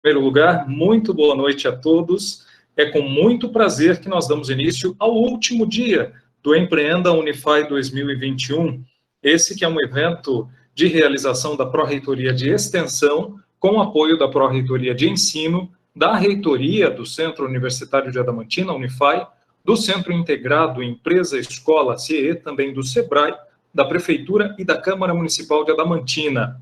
primeiro lugar, muito boa noite a todos. É com muito prazer que nós damos início ao último dia do Empreenda Unify 2021. Esse que é um evento de realização da Pró-Reitoria de Extensão, com apoio da Pró-Reitoria de Ensino, da Reitoria do Centro Universitário de Adamantina, Unify, do Centro Integrado Empresa Escola CE, também do SEBRAE, da Prefeitura e da Câmara Municipal de Adamantina.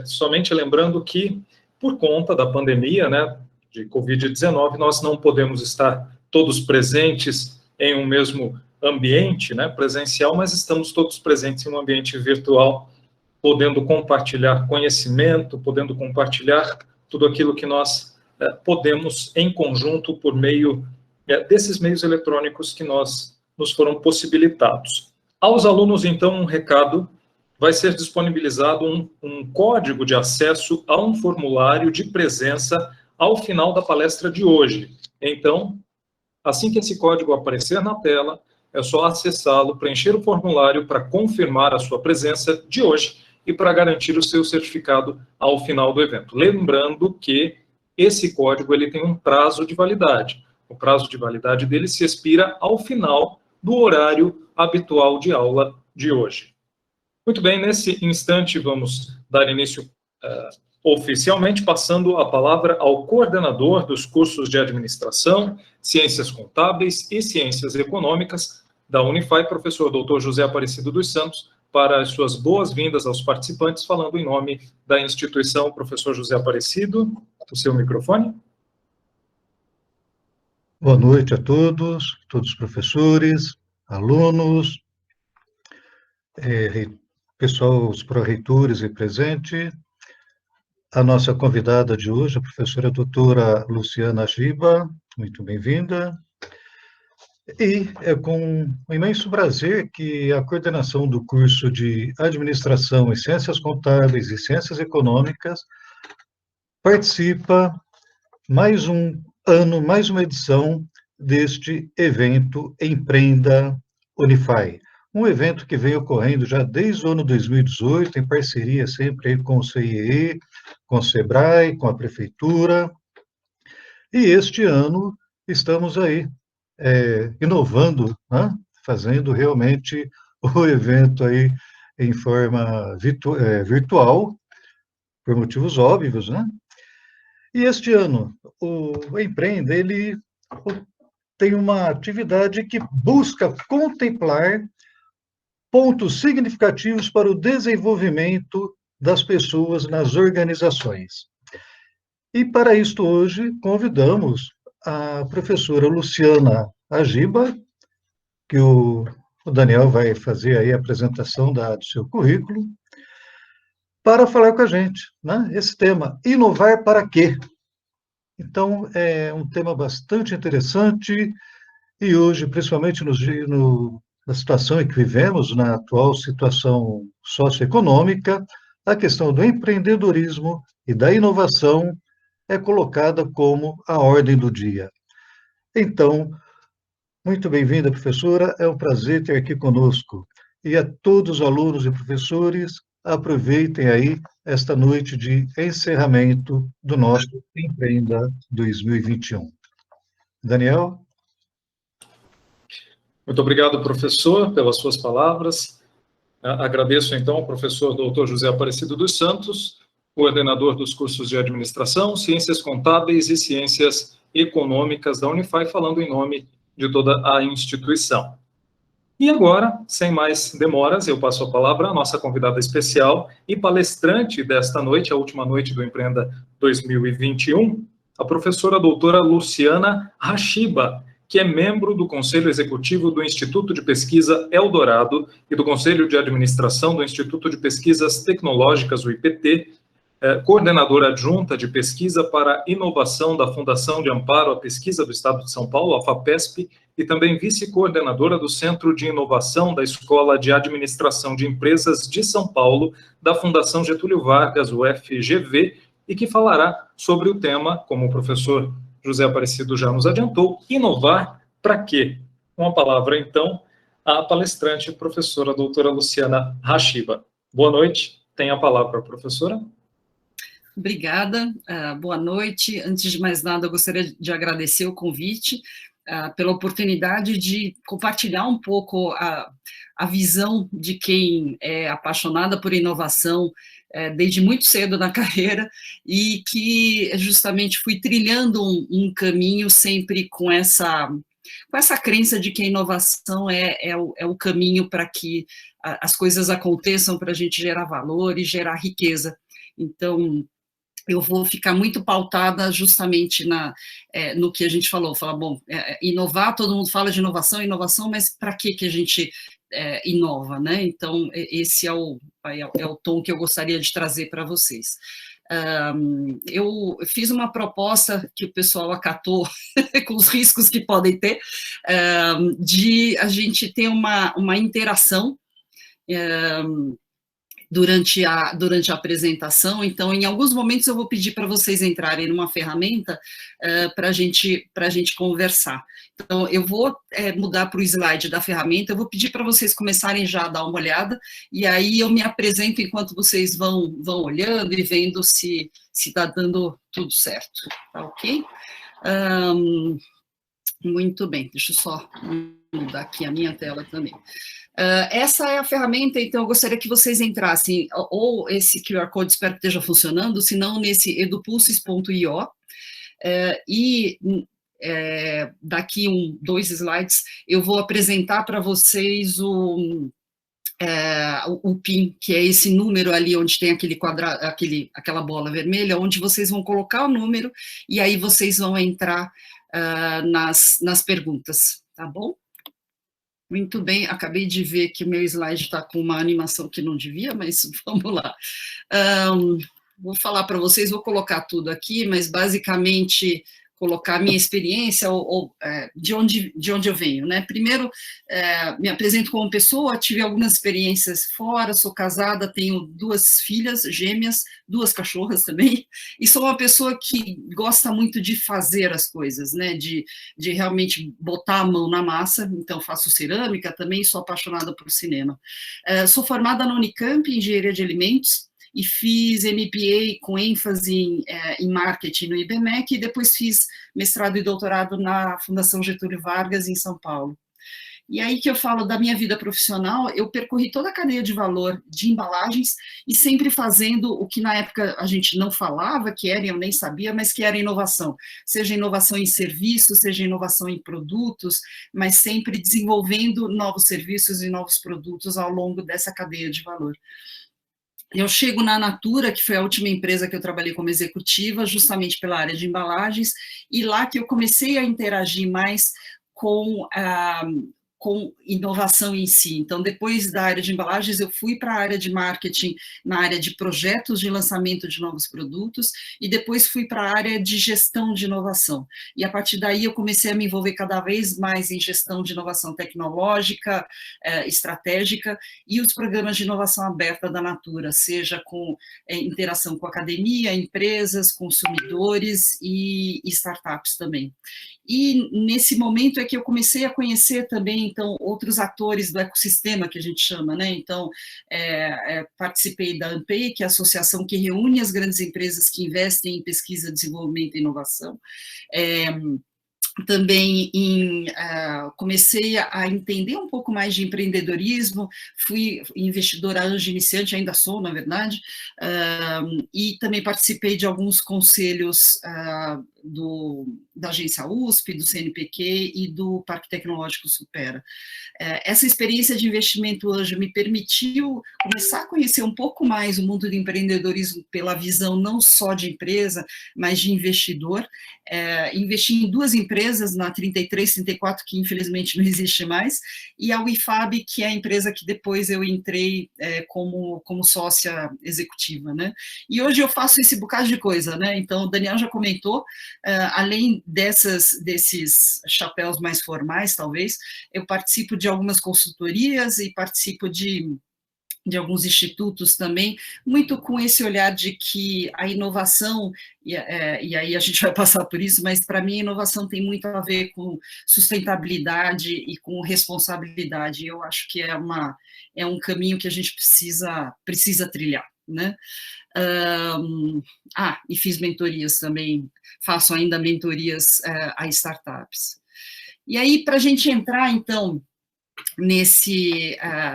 Somente lembrando que, por conta da pandemia, né, de Covid-19, nós não podemos estar todos presentes em um mesmo ambiente, né, presencial, mas estamos todos presentes em um ambiente virtual, podendo compartilhar conhecimento, podendo compartilhar tudo aquilo que nós podemos em conjunto por meio desses meios eletrônicos que nos foram possibilitados. Aos alunos, então, um recado: vai ser disponibilizado um código de acesso a um formulário de presença ao final da palestra de hoje. Então, assim que esse código aparecer na tela, é só acessá-lo, preencher o formulário para confirmar a sua presença de hoje e para garantir o seu certificado ao final do evento. Lembrando que esse código ele tem um prazo de validade. O prazo de validade dele se expira ao final do horário habitual de aula de hoje. Muito bem, nesse instante vamos dar início oficialmente, passando a palavra ao coordenador dos cursos de Administração, Ciências Contábeis e Ciências Econômicas da Unify, professor Dr. José Aparecido dos Santos, para as suas boas-vindas aos participantes, falando em nome da instituição. Professor José Aparecido, o seu microfone. Boa noite a todos os professores, alunos, pessoal, os pró-reitores e presente. A nossa convidada de hoje, a professora doutora Luciana Giba, muito bem-vinda. E é com um imenso prazer que a coordenação do curso de Administração e Ciências Contábeis e Ciências Econômicas participa mais um ano, mais uma edição deste evento Empreenda Unify. Um evento que vem ocorrendo já desde o ano 2018, em parceria sempre com o CIE, com o SEBRAE, com a Prefeitura. E este ano estamos aí inovando, né? Fazendo realmente o evento aí em forma virtual, por motivos óbvios, né? E este ano, o Empreenda, ele tem uma atividade que busca contemplar pontos significativos para o desenvolvimento das pessoas nas organizações. E para isto hoje convidamos a professora Luciana Agiba, que o Daniel vai fazer aí a apresentação do seu currículo, para falar com a gente, né? Esse tema, inovar para quê? Então, é um tema bastante interessante e hoje, principalmente na situação em que vivemos, na atual situação socioeconômica, a questão do empreendedorismo e da inovação é colocada como a ordem do dia. Então, muito bem-vinda, professora, é um prazer ter aqui conosco. E a todos os alunos e professores, aproveitem aí esta noite de encerramento do nosso Empreenda 2021. Daniel? Muito obrigado, professor, pelas suas palavras. Agradeço, então, ao professor Dr. José Aparecido dos Santos, coordenador dos cursos de Administração, Ciências Contábeis e Ciências Econômicas da Unify, falando em nome de toda a instituição. E agora, sem mais demoras, eu passo a palavra à nossa convidada especial e palestrante desta noite, a última noite do Empreenda 2021, a professora doutora Luciana Hashiba, que é membro do Conselho Executivo do Instituto de Pesquisa Eldorado e do Conselho de Administração do Instituto de Pesquisas Tecnológicas, o IPT, coordenadora adjunta de pesquisa para inovação da Fundação de Amparo à Pesquisa do Estado de São Paulo, a FAPESP, e também vice-coordenadora do Centro de Inovação da Escola de Administração de Empresas de São Paulo, da Fundação Getúlio Vargas, o FGV, e que falará sobre o tema, como o professor José Aparecido já nos adiantou, inovar para quê? Com a palavra, então, a palestrante, professora doutora Luciana Hashiba. Boa noite, tem a palavra a professora. Obrigada, boa noite. Antes de mais nada, eu gostaria de agradecer o convite, pela oportunidade de compartilhar um pouco a visão de quem é apaixonada por inovação desde muito cedo na carreira e que justamente fui trilhando um caminho sempre com essa crença de que a inovação é o caminho para que as coisas aconteçam, para a gente gerar valor e gerar riqueza. Então, eu vou ficar muito pautada justamente no que a gente falou, falar, bom, inovar, todo mundo fala de inovação, mas para que a gente inova, né? Então, esse é o tom que eu gostaria de trazer para vocês. Eu fiz uma proposta que o pessoal acatou, com os riscos que podem ter, de a gente ter uma interação, durante a apresentação. Então, em alguns momentos eu vou pedir para vocês entrarem numa ferramenta para a gente conversar. Então, eu vou mudar para o slide da ferramenta, eu vou pedir para vocês começarem já a dar uma olhada, e aí eu me apresento enquanto vocês vão olhando e vendo se está dando tudo certo, tá ok? Muito bem, deixa eu só mudar aqui a minha tela também. Essa é a ferramenta, então eu gostaria que vocês entrassem, ou esse QR Code, espero que esteja funcionando, se não nesse edupulses.io, e daqui 2 slides eu vou apresentar para vocês o PIN, que é esse número ali onde tem aquele quadrado, aquela bola vermelha, onde vocês vão colocar o número e aí vocês vão entrar nas perguntas, tá bom? Muito bem, acabei de ver que o meu slide está com uma animação que não devia, mas vamos lá. Vou falar para vocês, vou colocar tudo aqui, mas basicamente colocar a minha experiência de onde eu venho, né? Primeiro, me apresento como pessoa, tive algumas experiências fora, sou casada, tenho 2 filhas gêmeas, 2 cachorras também, e sou uma pessoa que gosta muito de fazer as coisas, né? De realmente botar a mão na massa, então faço cerâmica também, sou apaixonada por cinema. Sou formada na Unicamp, em Engenharia de Alimentos, e fiz MBA com ênfase em marketing no IBMEC, e depois fiz mestrado e doutorado na Fundação Getúlio Vargas, em São Paulo. E aí que eu falo da minha vida profissional, eu percorri toda a cadeia de valor de embalagens, e sempre fazendo o que na época a gente não falava que era, eu nem sabia, mas que era inovação. Seja inovação em serviços, seja inovação em produtos, mas sempre desenvolvendo novos serviços e novos produtos ao longo dessa cadeia de valor. Eu chego na Natura, que foi a última empresa que eu trabalhei como executiva, justamente pela área de embalagens, e lá que eu comecei a interagir mais com inovação em si. Então, depois da área de embalagens, eu fui para a área de marketing, na área de projetos de lançamento de novos produtos, e depois fui para a área de gestão de inovação. E a partir daí eu comecei a me envolver cada vez mais em gestão de inovação tecnológica, estratégica, e os programas de inovação aberta da Natura, seja com interação com academia, empresas, consumidores e startups também. E nesse momento é que eu comecei a conhecer também, então, outros atores do ecossistema, que a gente chama, né? Então, participei da ANPEI, que é a associação que reúne as grandes empresas que investem em pesquisa, desenvolvimento e inovação. Também comecei a entender um pouco mais de empreendedorismo, fui investidora anjo iniciante, ainda sou, na verdade, e também participei de alguns conselhos da agência USP, do CNPq e do Parque Tecnológico Supera. Essa experiência de investimento anjo me permitiu começar a conhecer um pouco mais o mundo do empreendedorismo pela visão não só de empresa, mas de investidor. Investi em 2 empresas, na 33, 34, que infelizmente não existe mais, e a WIFAB, que é a empresa que depois eu entrei como sócia executiva, né? E hoje eu faço esse bocado de coisa, né? Então, o Daniel já comentou, além desses chapéus mais formais, talvez, eu participo de algumas consultorias e participo de alguns institutos também, muito com esse olhar de que a inovação, e aí a gente vai passar por isso, mas para mim a inovação tem muito a ver com sustentabilidade e com responsabilidade. Eu acho que é um caminho que a gente precisa trilhar. né? E fiz mentorias também, faço ainda mentorias a startups. E aí, para a gente entrar, então,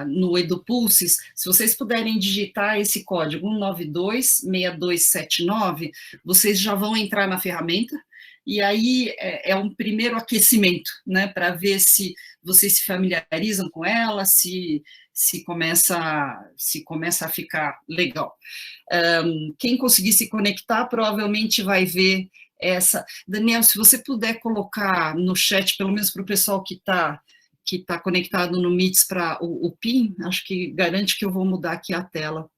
no EduPulses, se vocês puderem digitar esse código 1926279, vocês já vão entrar na ferramenta, e aí é um primeiro aquecimento, né, para ver se vocês se familiarizam com ela, se começa a ficar legal. Quem conseguir se conectar provavelmente vai ver essa. Daniel, se você puder colocar no chat, pelo menos para o pessoal que está conectado no Meets para o PIN, acho que garante que eu vou mudar aqui a tela.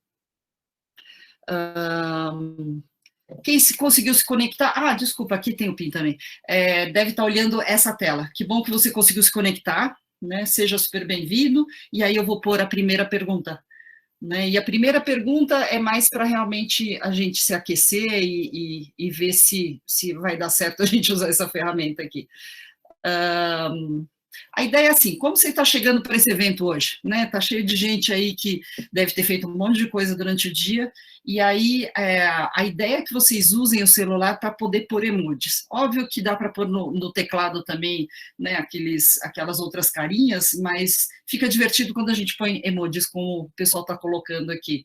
Quem conseguiu se conectar... desculpa, aqui tem o PIN também. Deve estar olhando essa tela. Que bom que você conseguiu se conectar, né? Seja super bem-vindo. E aí eu vou pôr a primeira pergunta, né? E a primeira pergunta é mais para realmente a gente se aquecer e ver se vai dar certo a gente usar essa ferramenta aqui. A ideia é assim, como você está chegando para esse evento hoje, né? Está cheio de gente aí que deve ter feito um monte de coisa durante o dia, e aí a ideia é que vocês usem o celular para poder pôr emojis. Óbvio que dá para pôr no teclado também, né, aquelas outras carinhas, mas fica divertido quando a gente põe emojis, como o pessoal está colocando aqui,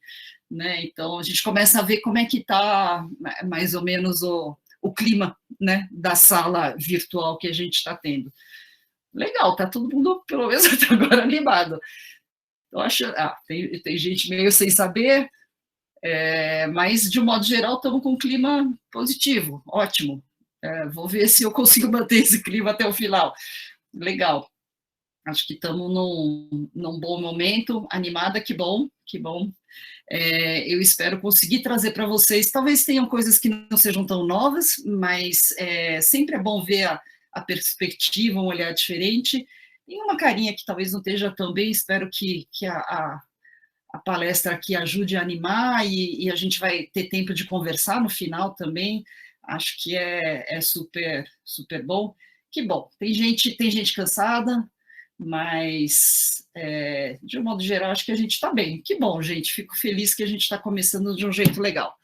né? Então a gente começa a ver como é que está mais ou menos o clima, né, da sala virtual que a gente está tendo. Legal, tá todo mundo, pelo menos até agora, animado. Eu acho, tem gente meio sem saber, mas, de um modo geral, estamos com um clima positivo, ótimo. Vou ver se eu consigo manter esse clima até o final. Legal. Acho que estamos num bom momento, animada, que bom, que bom. Eu espero conseguir trazer para vocês, talvez tenham coisas que não sejam tão novas, mas sempre é bom ver a perspectiva, um olhar diferente, e uma carinha que talvez não esteja tão bem, espero que a palestra aqui ajude a animar, e a gente vai ter tempo de conversar no final também, acho que é super, super bom. Que bom, tem gente cansada, mas, de um modo geral, acho que a gente está bem. Que bom, gente, fico feliz que a gente está começando de um jeito legal.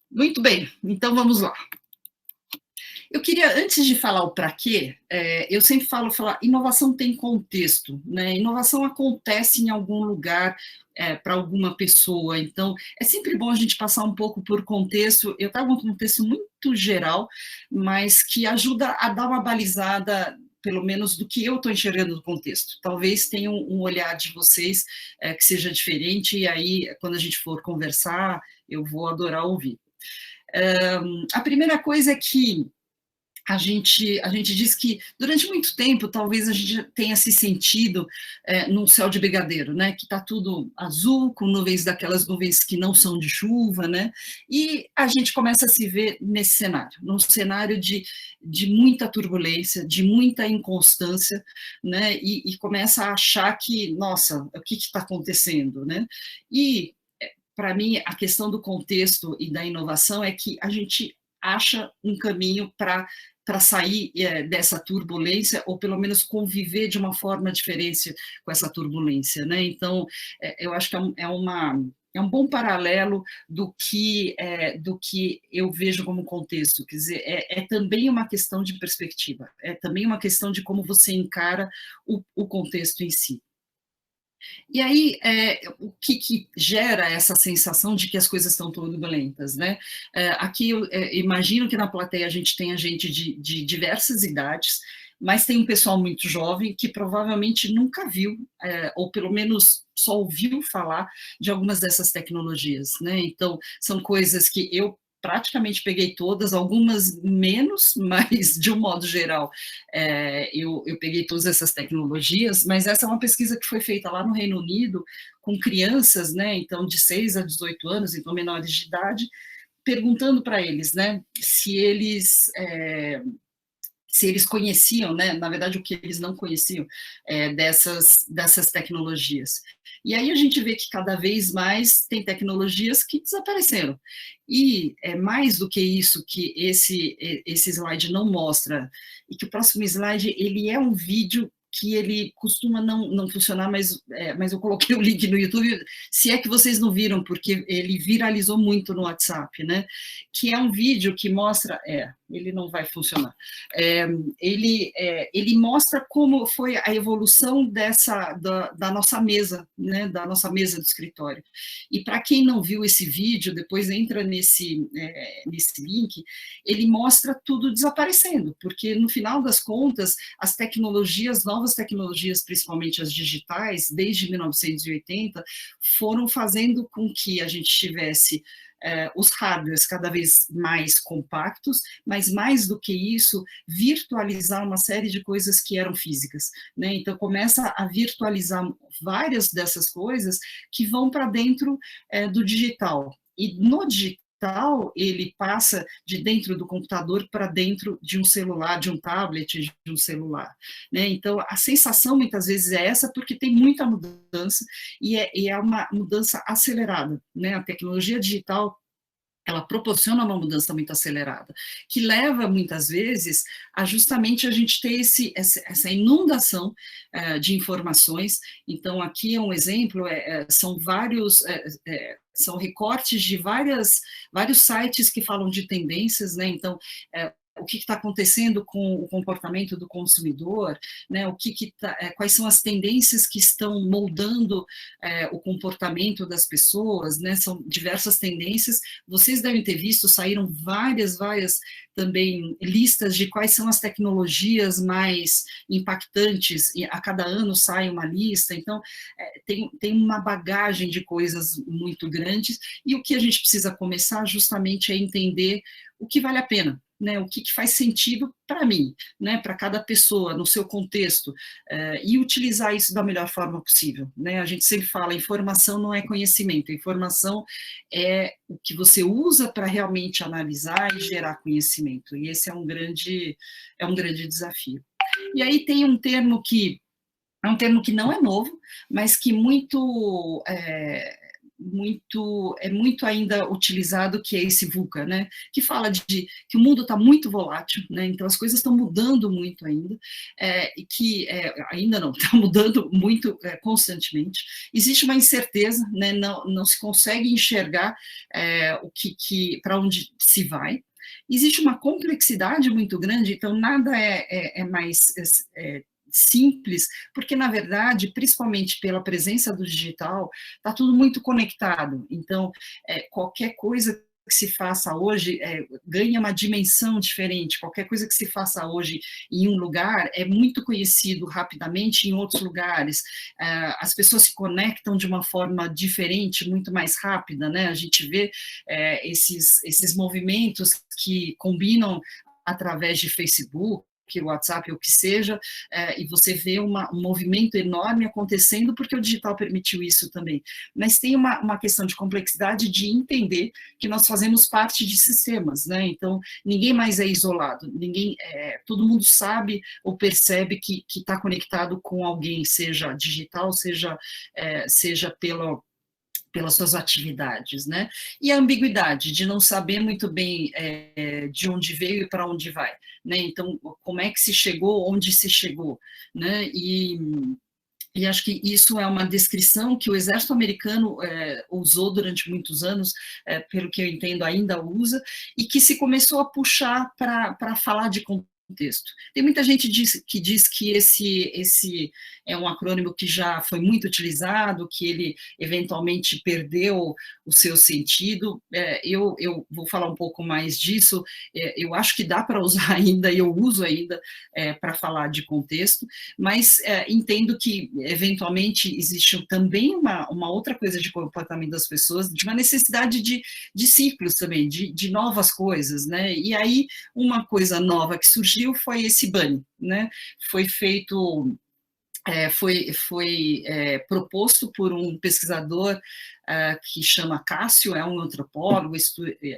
Muito bem, então vamos lá. Eu queria, antes de falar o para quê, eu sempre falo, inovação tem contexto, né? Inovação acontece em algum lugar, para alguma pessoa, então é sempre bom a gente passar um pouco por contexto. Eu trago um contexto muito geral, mas que ajuda a dar uma balizada, pelo menos do que eu estou enxergando do contexto. Talvez tenha um olhar de vocês que seja diferente, e aí, quando a gente for conversar, eu vou adorar ouvir. A primeira coisa é que a gente diz que, durante muito tempo, talvez a gente tenha se sentido num céu de brigadeiro, né? Que está tudo azul, com daquelas nuvens que não são de chuva, né? E a gente começa a se ver nesse cenário, num cenário de muita turbulência, de muita inconstância, né? E começa a achar que, nossa, o que está acontecendo, né? E, para mim, a questão do contexto e da inovação é que a gente acha um caminho para sair dessa turbulência, ou pelo menos conviver de uma forma diferente com essa turbulência, né? Então, eu acho que é um bom paralelo do que eu vejo como contexto, quer dizer, é também uma questão de perspectiva, é também uma questão de como você encara o contexto em si. E aí, o que gera essa sensação de que as coisas estão turbulentas, né? Aqui, eu imagino que na plateia a gente tenha gente de diversas idades, mas tem um pessoal muito jovem que provavelmente nunca viu, ou pelo menos só ouviu falar de algumas dessas tecnologias, né? Então, são coisas que eu praticamente peguei todas, algumas menos, mas, de um modo geral, eu peguei todas essas tecnologias, mas essa é uma pesquisa que foi feita lá no Reino Unido, com crianças, né, então, de 6 a 18 anos, então, menores de idade, perguntando para eles, né, se eles conheciam, né, na verdade, o que eles não conheciam dessas tecnologias. E aí a gente vê que cada vez mais tem tecnologias que desapareceram. E mais do que isso que esse slide não mostra, e que o próximo slide, ele é um vídeo que ele costuma não funcionar, mas eu coloquei o link no YouTube, se é que vocês não viram, porque ele viralizou muito no WhatsApp, né? Que é um vídeo que mostra... ele não vai funcionar. Ele mostra como foi a evolução da nossa mesa, né? Da nossa mesa do escritório. E para quem não viu esse vídeo, depois entra nesse link, ele mostra tudo desaparecendo, porque no final das contas, as tecnologias, novas tecnologias, principalmente as digitais, desde 1980, foram fazendo com que a gente tivesse os hardwares cada vez mais compactos, mas mais do que isso, virtualizar uma série de coisas que eram físicas, né? Então começa a virtualizar várias dessas coisas que vão para dentro do digital. E no digital, ele passa de dentro do computador para dentro de um celular, de um tablet, de um celular, né? Então, a sensação muitas vezes é essa, porque tem muita mudança, e é uma mudança acelerada, né? A tecnologia digital, ela proporciona uma mudança muito acelerada, que leva, muitas vezes, a justamente a gente ter essa inundação de informações. Então, aqui é um exemplo, são vários... são recortes de vários sites que falam de tendências, né? Então, o que está acontecendo com o comportamento do consumidor, né? Quais são as tendências que estão moldando o comportamento das pessoas, né? São diversas tendências. Vocês devem ter visto, saíram várias também listas de quais são as tecnologias mais impactantes, e a cada ano sai uma lista. Então, tem uma bagagem de coisas muito grandes, e o que a gente precisa começar justamente é entender o que vale a pena, né, o que faz sentido para mim, né, para cada pessoa, no seu contexto, e utilizar isso da melhor forma possível, né? A gente sempre fala, informação não é conhecimento, informação é o que você usa para realmente analisar e gerar conhecimento, e esse é um grande desafio. E aí tem um termo que não é novo, mas que é muito ainda utilizado, que é esse VUCA, né? Que fala que o mundo está muito volátil, né? Então as coisas estão mudando muito ainda, e que ainda não, está mudando muito constantemente. Existe uma incerteza, né? Não se consegue enxergar para onde se vai. Existe uma complexidade muito grande, então nada é mais simples, porque, na verdade, principalmente pela presença do digital, está tudo muito conectado. Então, qualquer coisa que se faça hoje ganha uma dimensão diferente. Qualquer coisa que se faça hoje em um lugar é muito conhecido rapidamente em outros lugares. As pessoas se conectam de uma forma diferente, muito mais rápida, né? A gente vê esses movimentos que combinam através de Facebook, o WhatsApp, o que seja, e você vê um movimento enorme acontecendo, porque o digital permitiu isso também. Mas tem uma questão de complexidade de entender que nós fazemos parte de sistemas, né? Então, ninguém mais é isolado, todo mundo sabe ou percebe que está conectado com alguém, seja digital, seja pelas suas atividades, né? E a ambiguidade de não saber muito bem de onde veio e para onde vai, né? Então, como é que se chegou, onde se chegou, né? E acho que isso é uma descrição que o exército americano usou durante muitos anos, pelo que eu entendo ainda usa, e que se começou a puxar para falar de contexto. Tem muita gente que diz que esse é um acrônimo que já foi muito utilizado, que ele eventualmente perdeu o seu sentido. Eu vou falar um pouco mais disso. Eu acho que dá para usar ainda, e eu uso ainda para falar de contexto, mas entendo que eventualmente existe também uma outra coisa de comportamento das pessoas, de uma necessidade de ciclos também, de novas coisas, né? E aí uma coisa nova que surgiu foi esse bunny, né? Foi feito, foi proposto por um pesquisador que chama Cássio, é um antropólogo,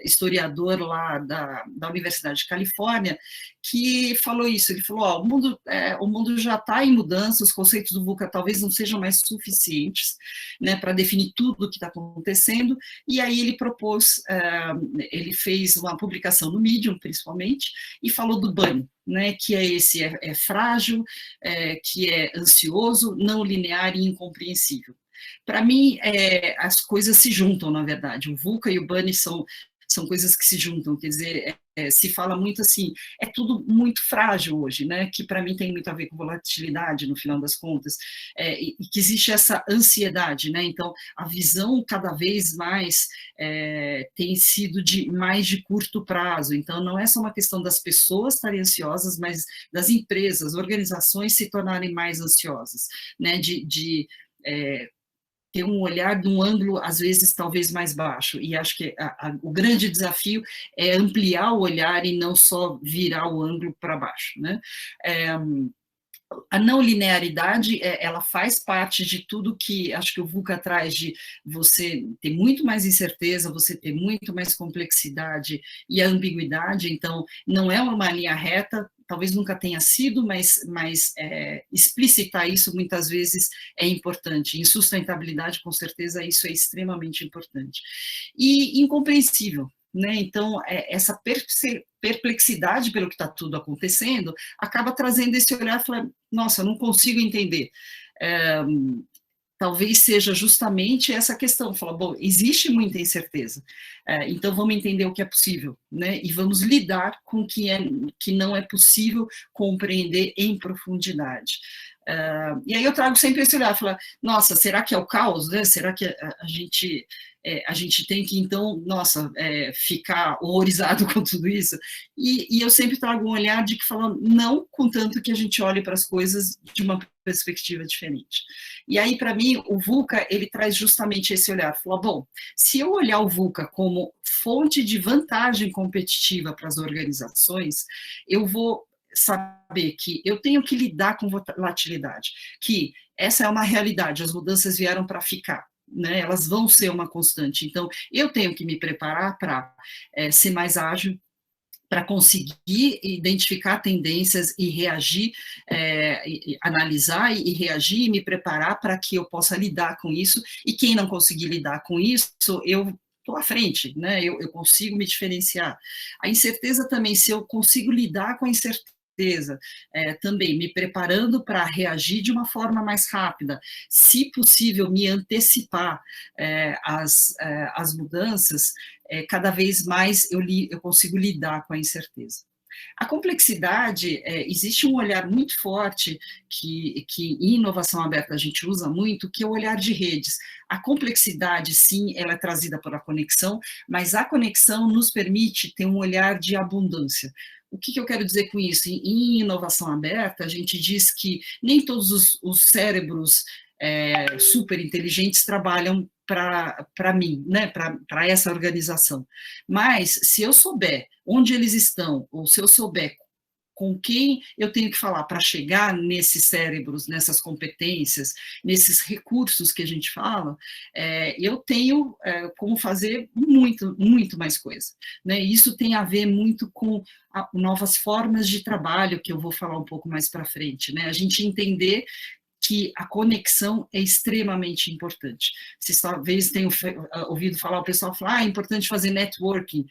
historiador lá da Universidade de Califórnia, que falou isso. Ele falou: ó, o mundo já está em mudança, os conceitos do VUCA talvez não sejam mais suficientes, né, para definir tudo o que está acontecendo, e aí ele propôs, ele fez uma publicação no Medium, principalmente, e falou do BANI, né, que é frágil, que é ansioso, não linear e incompreensível. Para mim, as coisas se juntam, na verdade. O VUCA e o BANI são coisas que se juntam, quer dizer, se fala muito assim, é tudo muito frágil hoje, né, que para mim tem muito a ver com volatilidade, no final das contas, e que existe essa ansiedade, né, então a visão cada vez mais tem sido mais de curto prazo, então não é só uma questão das pessoas estarem ansiosas, mas das empresas, organizações se tornarem mais ansiosas, né, ter um olhar de um ângulo, às vezes, talvez mais baixo, e acho que o grande desafio é ampliar o olhar e não só virar o ângulo para baixo, né? A não linearidade, ela faz parte de tudo que, acho que o VUCA traz, de você ter muito mais incerteza, você ter muito mais complexidade e a ambiguidade, então, não é uma linha reta, talvez nunca tenha sido, mas explicitar isso muitas vezes é importante. Em sustentabilidade, com certeza, isso é extremamente importante. E incompreensível, né? Então, essa perplexidade pelo que está tudo acontecendo acaba trazendo esse olhar e falar: nossa, eu não consigo entender. Talvez seja justamente essa questão, falar: bom, existe muita incerteza, então vamos entender o que é possível, né, e vamos lidar com o que não é possível compreender em profundidade. E aí eu trago sempre esse olhar, falar: nossa, será que é o caos, né? Será que a gente tem que, então, nossa, ficar horrorizado com tudo isso? E eu sempre trago um olhar de que fala: não, contanto que a gente olhe para as coisas de uma perspectiva diferente. E aí, para mim, o VUCA, ele traz justamente esse olhar, fala: bom, se eu olhar o VUCA como fonte de vantagem competitiva para as organizações, eu vou saber que eu tenho que lidar com volatilidade, que essa é uma realidade, as mudanças vieram para ficar, né, elas vão ser uma constante, então eu tenho que me preparar para ser mais ágil, para conseguir identificar tendências e reagir, analisar e reagir e me preparar para que eu possa lidar com isso, e quem não conseguir lidar com isso, eu estou à frente, né? Eu consigo me diferenciar. A incerteza também, se eu consigo lidar com a incerteza, também me preparando para reagir de uma forma mais rápida, se possível me antecipar às mudanças, cada vez mais eu consigo lidar com a incerteza. A complexidade, existe um olhar muito forte que em inovação aberta a gente usa muito, que é o olhar de redes. A complexidade, sim, ela é trazida pela conexão, mas a conexão nos permite ter um olhar de abundância. O que eu quero dizer com isso? Em inovação aberta, a gente diz que nem todos os cérebros super inteligentes trabalham para mim, né, para essa organização. Mas, se eu souber onde eles estão, ou se eu souber com quem eu tenho que falar para chegar nesses cérebros, nessas competências, nesses recursos que a gente fala, eu tenho como fazer muito, muito mais coisa, né? Isso tem a ver muito com novas formas de trabalho, que eu vou falar um pouco mais para frente, né? A gente entender que a conexão é extremamente importante. Vocês talvez tenham ouvido falar, o pessoal falar: é importante fazer networking.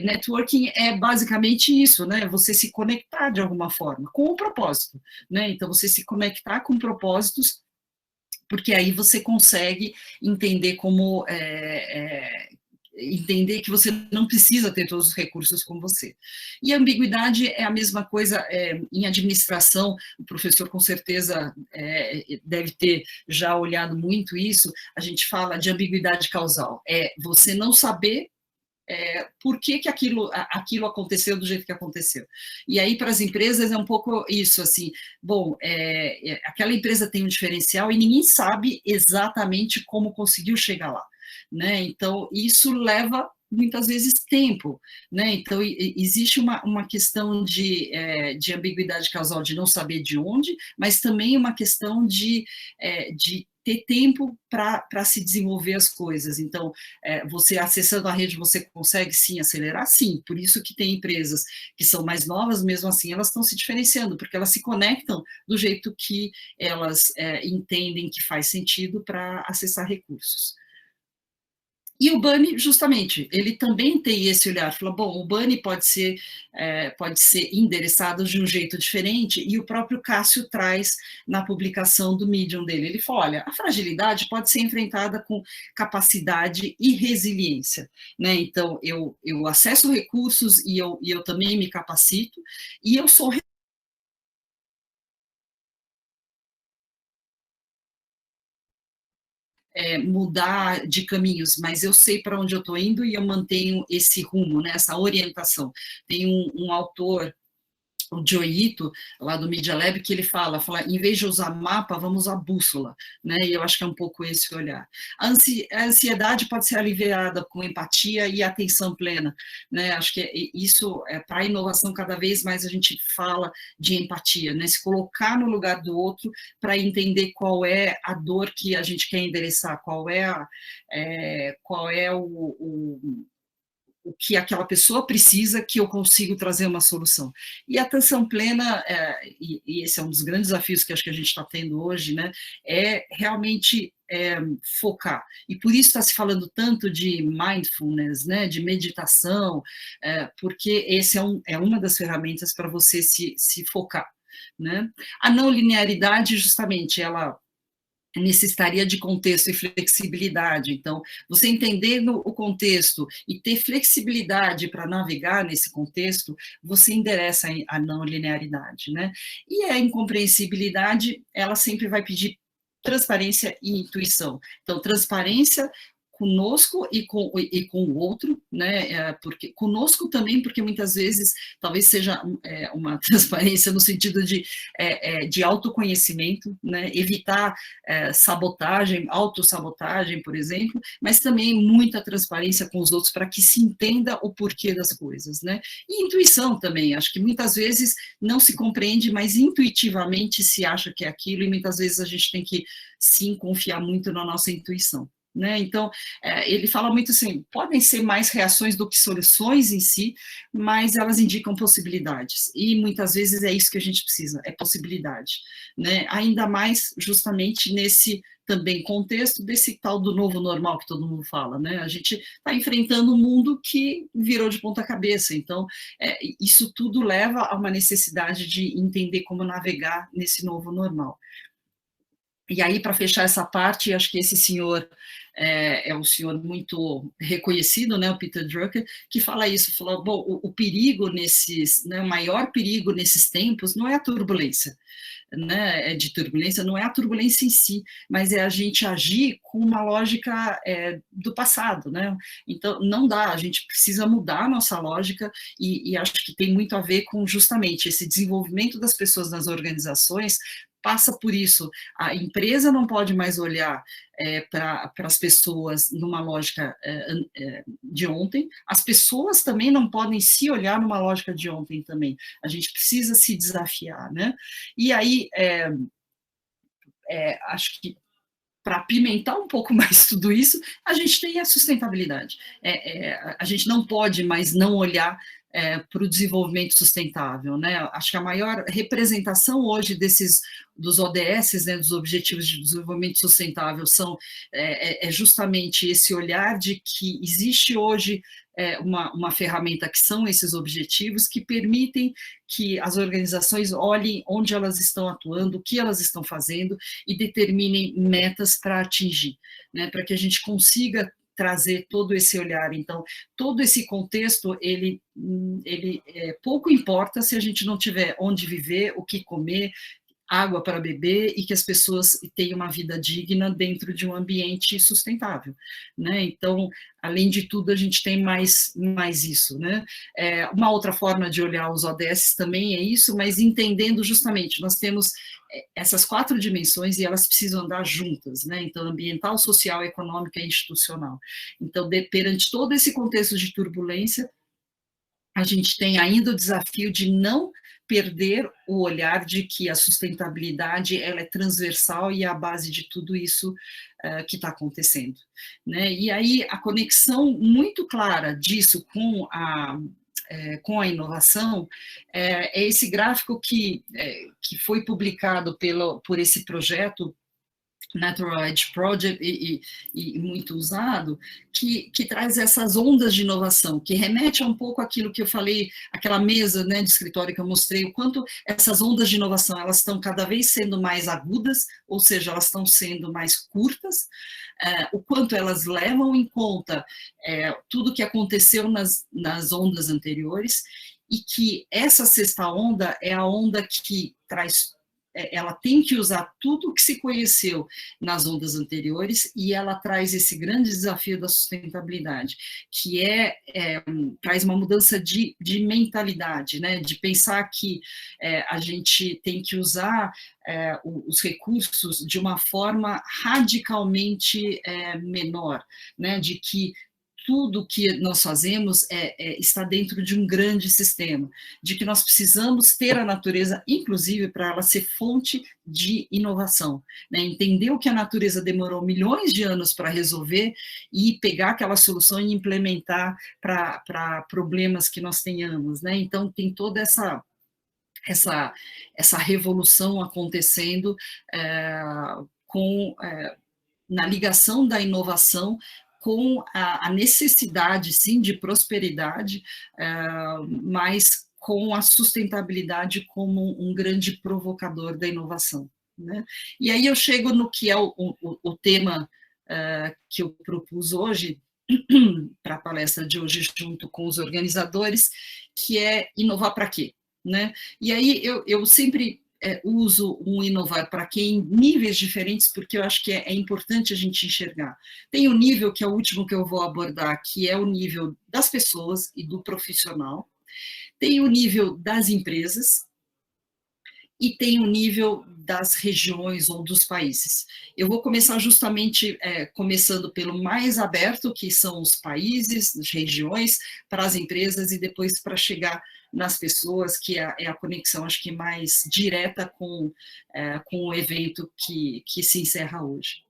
Networking é basicamente isso, né? Você se conectar de alguma forma, com um propósito, né? Então, você se conectar com propósitos, porque aí você consegue entender como entender que você não precisa ter todos os recursos com você. E a ambiguidade é a mesma coisa em administração, o professor com certeza deve ter já olhado muito isso, a gente fala de ambiguidade causal, você não saber por que aquilo aconteceu do jeito que aconteceu. E aí, para as empresas, é um pouco isso, assim, bom, aquela empresa tem um diferencial e ninguém sabe exatamente como conseguiu chegar lá, né? Então, isso leva muitas vezes tempo, né? Então, existe uma questão de ambiguidade causal, de não saber de onde, mas também uma questão de ter tempo para se desenvolver as coisas. Então, você acessando a rede, você consegue sim acelerar? Sim, por isso que tem empresas que são mais novas, mesmo assim, elas estão se diferenciando, porque elas se conectam do jeito que elas entendem que faz sentido para acessar recursos. E o Bunny, justamente, ele também tem esse olhar, fala, bom, o Bunny pode ser endereçado de um jeito diferente, e o próprio Cássio traz na publicação do Medium dele, ele fala, olha, a fragilidade pode ser enfrentada com capacidade e resiliência, né? Então, eu acesso recursos e eu também me capacito, e eu sou mudar de caminhos, mas eu sei para onde eu estou indo e eu mantenho esse rumo, né, essa orientação. Tem um autor, o Joito, lá do Media Lab, que ele fala, em vez de usar mapa, vamos usar bússola, né, e eu acho que é um pouco esse olhar. A ansiedade pode ser aliviada com empatia e atenção plena, né, acho que isso, para a inovação, cada vez mais a gente fala de empatia, né, se colocar no lugar do outro para entender qual é a dor que a gente quer endereçar, qual é o que aquela pessoa precisa, que eu consigo trazer uma solução. E a atenção plena, e esse é um dos grandes desafios que acho que a gente está tendo hoje, né, é realmente focar. E por isso está se falando tanto de mindfulness, né, de meditação, porque esse é uma das ferramentas para você se focar, né? A não linearidade, justamente, ela necessitaria de contexto e flexibilidade. Então, você entendendo o contexto e ter flexibilidade para navegar nesse contexto, você endereça a não linearidade, né? E a incompreensibilidade, ela sempre vai pedir transparência e intuição. Então, transparência conosco e com o outro, né? Porque conosco também, porque muitas vezes talvez seja uma transparência no sentido de autoconhecimento, né? Evitar sabotagem, autossabotagem, por exemplo, mas também muita transparência com os outros para que se entenda o porquê das coisas, né? E intuição também, acho que muitas vezes não se compreende, mas intuitivamente se acha que é aquilo, e muitas vezes a gente tem que, sim, confiar muito na nossa intuição. Né? Então, ele fala muito assim, podem ser mais reações do que soluções em si, mas elas indicam possibilidades, e muitas vezes é isso que a gente precisa, é possibilidade, né? Ainda mais justamente nesse também contexto desse tal do novo normal que todo mundo fala, né? A gente está enfrentando um mundo que virou de ponta cabeça, então isso tudo leva a uma necessidade de entender como navegar nesse novo normal. E aí, para fechar essa parte, acho que esse senhor é um senhor muito reconhecido, né, o Peter Drucker, que fala isso, fala, bom, o perigo né, o maior perigo nesses tempos não é a turbulência, né, de turbulência, não é a turbulência em si, mas é a gente agir com uma lógica do passado, né? Então, não dá, a gente precisa mudar a nossa lógica, e acho que tem muito a ver com justamente esse desenvolvimento das pessoas nas organizações, passa por isso. A empresa não pode mais olhar para as pessoas numa lógica de ontem, as pessoas também não podem se olhar numa lógica de ontem também. A gente precisa se desafiar, né? E aí, acho que para apimentar um pouco mais tudo isso, a gente tem a sustentabilidade. A gente não pode mais não olhar para o desenvolvimento sustentável, né? Acho que a maior representação hoje dos ODS, né, dos Objetivos de Desenvolvimento Sustentável, é justamente esse olhar de que existe hoje uma ferramenta que são esses objetivos que permitem que as organizações olhem onde elas estão atuando, o que elas estão fazendo e determinem metas para atingir, né, para que a gente consiga trazer todo esse olhar. Então, todo esse contexto, ele pouco importa se a gente não tiver onde viver, o que comer, água para beber, e que as pessoas tenham uma vida digna dentro de um ambiente sustentável, né? Então, além de tudo, a gente tem mais isso, né? Uma outra forma de olhar os ODS também é isso, mas entendendo justamente, nós temos essas 4 dimensões e elas precisam andar juntas, né? Então, ambiental, social, econômica e institucional. Então, perante todo esse contexto de turbulência, a gente tem ainda o desafio de não perder o olhar de que a sustentabilidade ela é transversal e é a base de tudo isso que está acontecendo, né? E aí a conexão muito clara disso com a inovação é esse gráfico que foi publicado por esse projeto Natural Edge Project e muito usado, que traz essas ondas de inovação, que remete a um pouco àquilo que eu falei, aquela mesa, né, de escritório que eu mostrei, o quanto essas ondas de inovação, elas estão cada vez sendo mais agudas, ou seja, elas estão sendo mais curtas, o quanto elas levam em conta tudo que aconteceu nas ondas anteriores, e que essa sexta onda é a onda que traz ela tem que usar tudo o que se conheceu nas ondas anteriores e ela traz esse grande desafio da sustentabilidade, que traz uma mudança de mentalidade, né, de pensar que a gente tem que usar os recursos de uma forma radicalmente menor, né, de que tudo que nós fazemos está dentro de um grande sistema, de que nós precisamos ter a natureza, inclusive, para ela ser fonte de inovação, né? Entender o que a natureza demorou milhões de anos para resolver e pegar aquela solução e implementar para problemas que nós tenhamos, né? Então, tem toda essa revolução acontecendo na ligação da inovação com a necessidade, sim, de prosperidade, mas com a sustentabilidade como um grande provocador da inovação, né? E aí eu chego no que é o tema que eu propus hoje, para a palestra de hoje, junto com os organizadores, que é inovar para quê, né? E aí eu sempre uso um inovar para quê em níveis diferentes, porque eu acho que é importante a gente enxergar. Tem o nível, que é o último que eu vou abordar, que é o nível das pessoas e do profissional, tem o nível das empresas, e tem o nível das regiões ou dos países. Eu vou começar justamente começando pelo mais aberto, que são os países, as regiões, para as empresas, e depois para chegar nas pessoas, que é a conexão, acho que mais direta com o evento que se encerra hoje.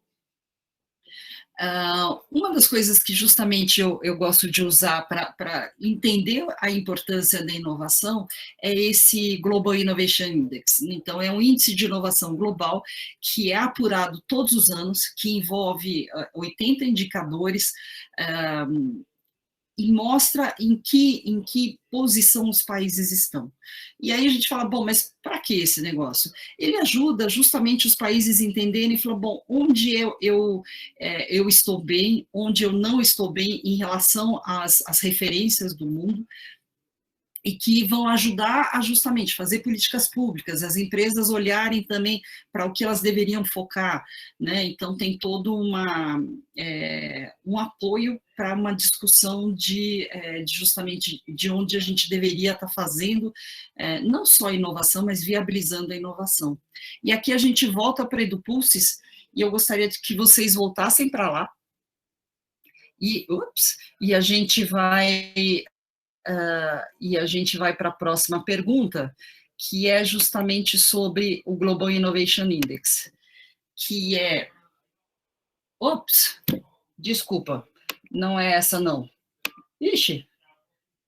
Uma das coisas que justamente eu gosto de usar para entender a importância da inovação é esse Global Innovation Index. Então, é um índice de inovação global que é apurado todos os anos, que envolve 80 indicadores, e mostra em que posição os países estão. E aí a gente fala, bom, mas para que esse negócio? Ele ajuda justamente os países a entenderem e falar, bom, onde eu estou bem, onde eu não estou bem em relação às referências do mundo, e que vão ajudar a justamente fazer políticas públicas, as empresas olharem também para o que elas deveriam focar, né? Então tem todo um apoio para uma discussão de justamente de onde a gente deveria estar fazendo, não só inovação, mas viabilizando a inovação. E aqui a gente volta para a EduPulses, e eu gostaria de que vocês voltassem para lá, e a gente vai para a próxima pergunta, que é justamente sobre o Global Innovation Index, que é... Desculpa, não é essa não. Ixi,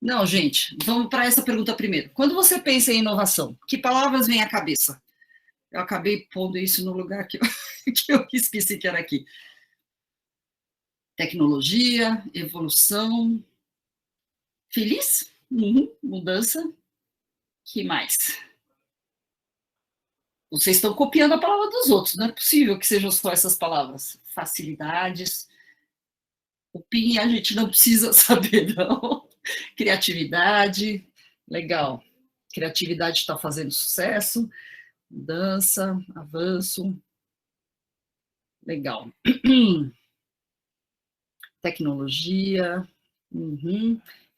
não, gente, vamos para essa pergunta primeiro. Quando você pensa em inovação, que palavras vêm à cabeça? Eu acabei pondo isso no lugar que eu esqueci que era aqui. Tecnologia, evolução... Feliz? Mudança. Que mais? Vocês estão copiando a palavra dos outros, não é possível que sejam só essas palavras. Facilidades. O PIN a gente não precisa saber, não. Criatividade. Legal. Criatividade está fazendo sucesso. Mudança, avanço. Legal. Tecnologia.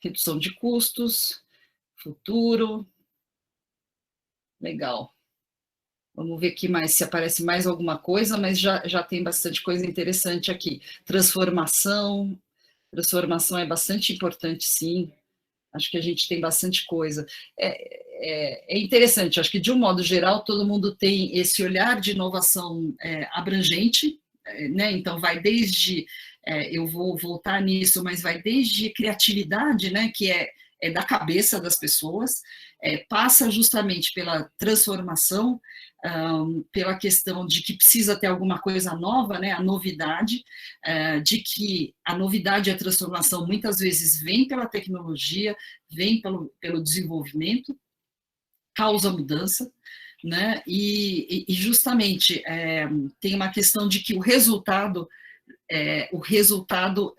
Redução de custos, futuro, legal. Vamos ver aqui mais, se aparece mais alguma coisa, mas já tem bastante coisa interessante aqui. Transformação é bastante importante, sim. Acho que a gente tem bastante coisa. É interessante, acho que, de um modo geral, todo mundo tem esse olhar de inovação abrangente, né? Então, vai desde, eu vou voltar nisso, mas vai desde criatividade, né? Que é da cabeça das pessoas, passa justamente pela transformação, pela questão de que precisa ter alguma coisa nova, né, a novidade, de que a novidade e a transformação muitas vezes vem pela tecnologia, vem pelo desenvolvimento, causa mudança, né, e justamente tem uma questão de que o resultado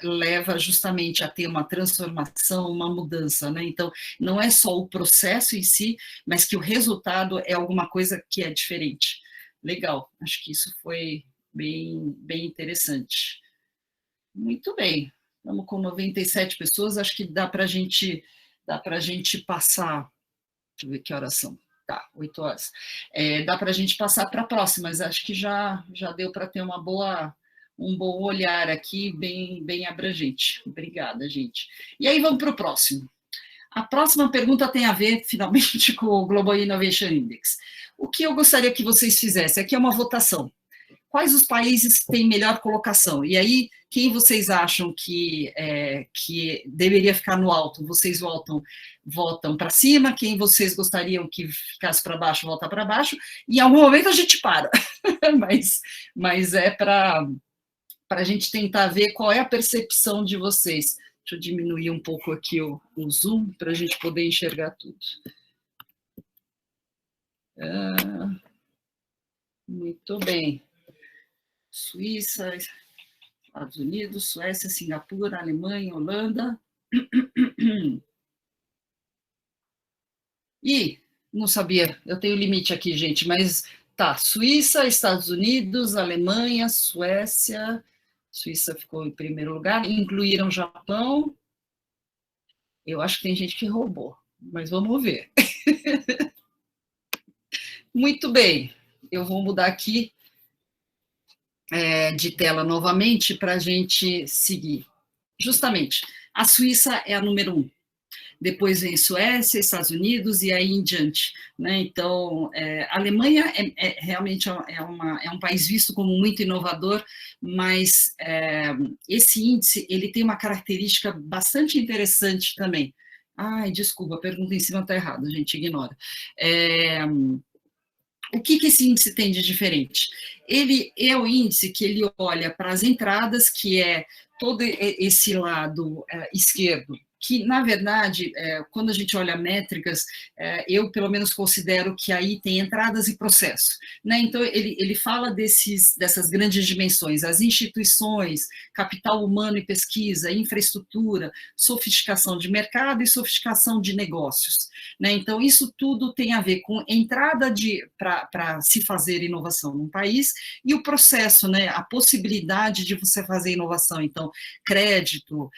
leva justamente a ter uma transformação, uma mudança, né? Então, não é só o processo em si, mas que o resultado é alguma coisa que é diferente. Legal, acho que isso foi bem interessante. Muito bem, estamos com 97 pessoas, acho que dá para a gente passar, deixa eu ver que horas são. Tá, 8 horas. Dá para a gente passar para a próxima, mas acho que já deu para ter um bom olhar aqui, bem abrangente. Obrigada, gente. E aí vamos para o próximo. A próxima pergunta tem a ver, finalmente, com o Global Innovation Index. O que eu gostaria que vocês fizessem? Aqui é uma votação. Quais os países têm melhor colocação? E aí, quem vocês acham que deveria ficar no alto? Vocês votam para cima, quem vocês gostariam que ficasse para baixo, volta para baixo, e em algum momento a gente para. mas é para a gente tentar ver qual é a percepção de vocês. Deixa eu diminuir um pouco aqui o zoom, para a gente poder enxergar tudo. Muito bem. Suíça, Estados Unidos, Suécia, Singapura, Alemanha, Holanda. E, não sabia, eu tenho limite aqui, gente, mas tá, Suíça, Estados Unidos, Alemanha, Suécia ficou em primeiro lugar, incluíram Japão. Eu acho que tem gente que roubou, mas vamos ver. Muito bem, eu vou mudar aqui de tela novamente para a gente seguir. Justamente, a Suíça é a número 1. Depois vem Suécia, Estados Unidos e aí em diante, né? Então, a Alemanha realmente é um país visto como muito inovador, mas esse índice ele tem uma característica bastante interessante também. Ai, desculpa, a pergunta em cima está errada, a gente ignora. O que esse índice tem de diferente? Ele é o índice que ele olha para as entradas, que é todo esse lado esquerdo, que, na verdade, quando a gente olha métricas, eu, pelo menos, considero que aí tem entradas e processo, né? Então, ele fala dessas grandes dimensões, as instituições, capital humano e pesquisa, infraestrutura, sofisticação de mercado e sofisticação de negócios, né? Então, isso tudo tem a ver com entrada para se fazer inovação num país e o processo, né? A possibilidade de você fazer inovação. Então, crédito,